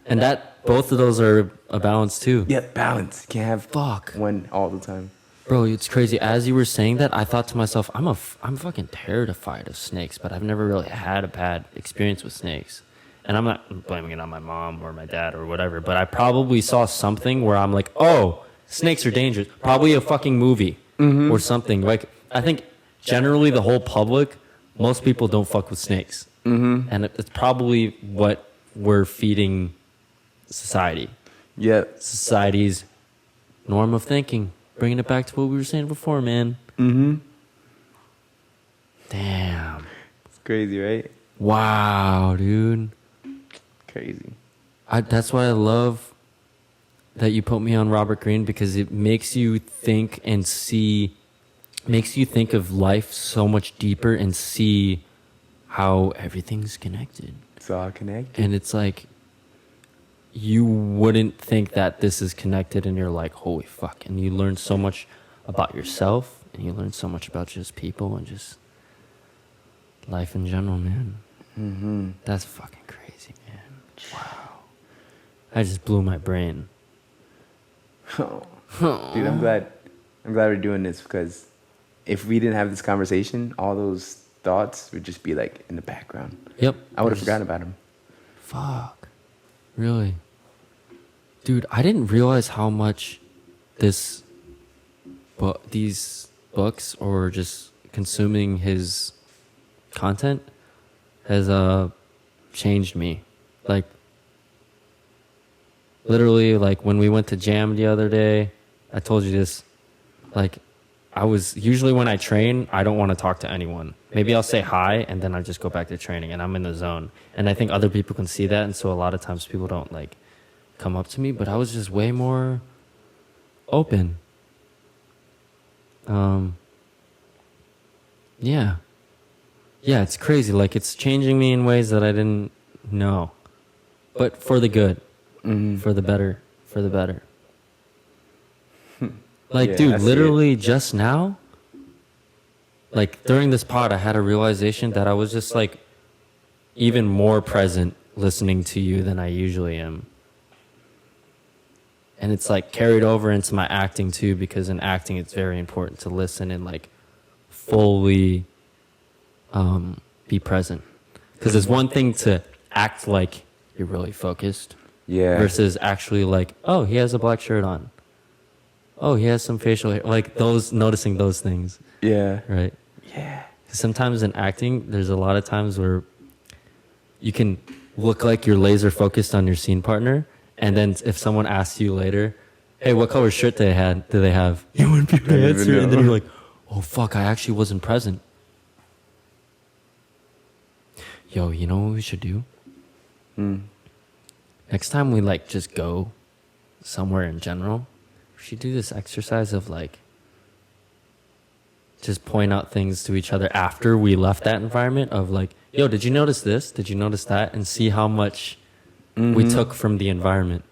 And both of those are a balance too. Yeah, balance. You can't have Fuck. one all the time. Bro, it's crazy. As you were saying that, I thought to myself, I'm fucking terrified of snakes, but I've never really had a bad experience with snakes. And I'm not blaming it on my mom or my dad or whatever, but I probably saw something where I'm like, oh, snakes are dangerous. Probably a fucking movie or something. Like, I think generally the whole public, most people don't fuck with snakes. Mm-hmm. And it's probably what we're feeding society. Yeah. Society's norm of thinking. Bringing it back to what we were saying before, man. Mm-hmm. Damn. It's crazy, right? Wow, dude. Crazy. That's why I love that you put me on Robert Greene, because it makes you think and see, makes you think of life so much deeper and see how everything's connected. It's all connected. And it's like, you wouldn't think that this is connected, and you're like, holy fuck. And you learn so much about yourself, and you learn so much about just people and just life in general, man. Mm-hmm. That's fucking crazy, man. Wow. I just blew my brain. Oh. Dude, I'm glad we're doing this, because if we didn't have this conversation, all those thoughts would just be like in the background. Yep. I would have forgotten about them. Fuck. Really? Dude, I didn't realize how much these books, or just consuming his content, has changed me. Like, literally, like when we went to Jam the other day, I told you this, like, usually when I train, I don't want to talk to anyone. Maybe I'll say hi and then I just go back to training and I'm in the zone. And I think other people can see that. And so a lot of times people don't like come up to me, but I was just way more open. Yeah. Yeah, it's crazy. Like, it's changing me in ways that I didn't know, but for the good, for the better, for the better. Like, Yeah, I dude, see literally just now, like during this pod, I had a realization that I was just like even more present listening to you than I usually am. And it's like carried over into my acting too, because in acting, it's very important to listen and like fully be present. Because it's one thing to act like you're really focused, Yeah. versus actually like, oh, he has a black shirt on. Oh, he has some facial hair. Like noticing those things, Yeah. right? Yeah. Sometimes in acting, there's a lot of times where you can look like you're laser focused on your scene partner, and then if someone asks you later, hey, what color shirt do they have? You wouldn't be able to Don't even answer, and then know. you're like, oh fuck, I actually wasn't present. Yo, you know what we should do? Next time we like just go somewhere in general, we should do this exercise of like just point out things to each other after we left that environment, of like, yo, did you notice this? Did you notice that? And see how much we took from the environment.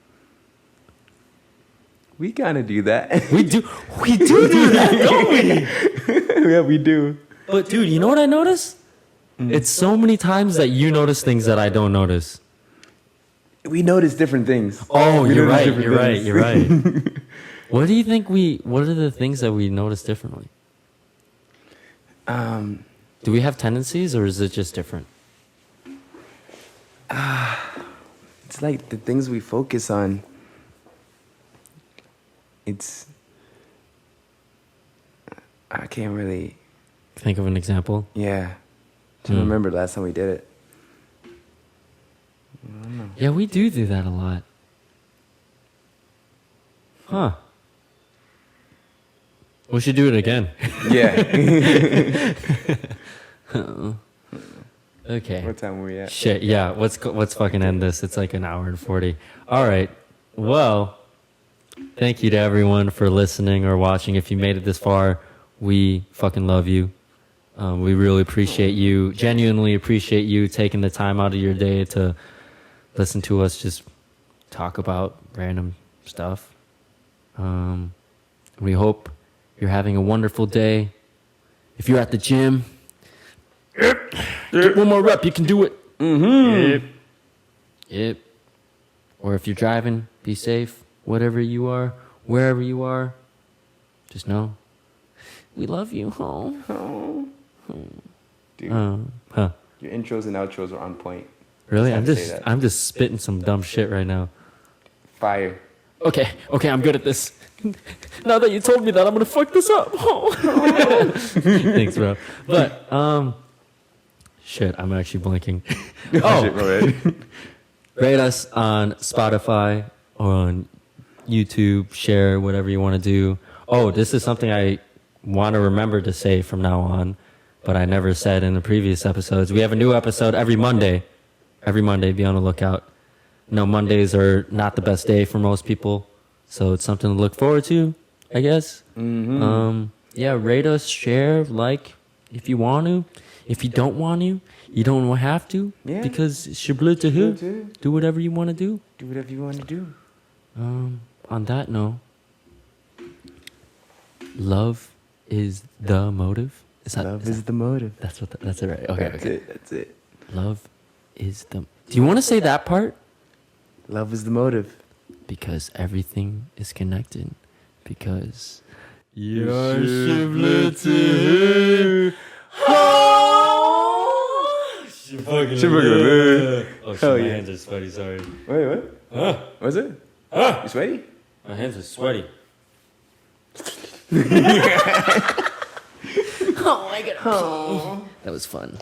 We kind of do that. We do that, don't we? Yeah, we do. But dude, you know what I notice? It's so many times that you notice things that I don't notice. We notice different things. Oh, We you're notice right, different you're right, things. you're right. What do you think what are the things that we notice differently? Do we have tendencies, or is it just different? It's like the things we focus on. I can't really. Think of an example. Yeah. I don't remember the last time we did it. Yeah, we do that a lot. Huh. We should do it again. Yeah. Okay. What time were we at? Shit, yeah. Let's fucking end this. It's like an hour and 40. All right. Well, thank you to everyone for listening or watching. If you made it this far, we fucking love you. We really appreciate you, genuinely appreciate you taking the time out of your day to listen to us just talk about random stuff. We hope you're having a wonderful day. If you're at the gym, get one more rep, you can do it. Mm-hmm. Yep. Or if you're driving, be safe. Whatever you are, wherever you are, just know we love you. Oh. Dude, Huh. your intros and outros are on point. Really? Just had to say that. I'm just spitting some dumb shit right now. Fire. Okay, I'm good at this. Now that you told me that, I'm gonna fuck this up. Thanks, bro. But shit, I'm actually blinking. Rate us on Spotify, on YouTube, share whatever you want to do. Oh, this is something I want to remember to say from now on, but I never said in the previous episodes. We have a new episode every Monday. Every Monday, be on the lookout. No, Mondays are not the best day for most people, so it's something to look forward to, I guess. Mm-hmm. Yeah, rate us, share, like, if you want to. If you don't want to, you don't have to. Yeah. Because ShiblooCast, do whatever you want to do. Do whatever you want to do. On that note, love is the motive. Love is the motive. That's it, right? Okay. That's it. Love is the. Do you want to say that part? Love is the motive. Because everything is connected. Because you're ShiblooCast. ShiblooCast. Oh shit, Hell my yeah. hands are sweaty. Sorry. Wait, what? What's it? You sweaty? My hands are sweaty. Oh my god. That was fun.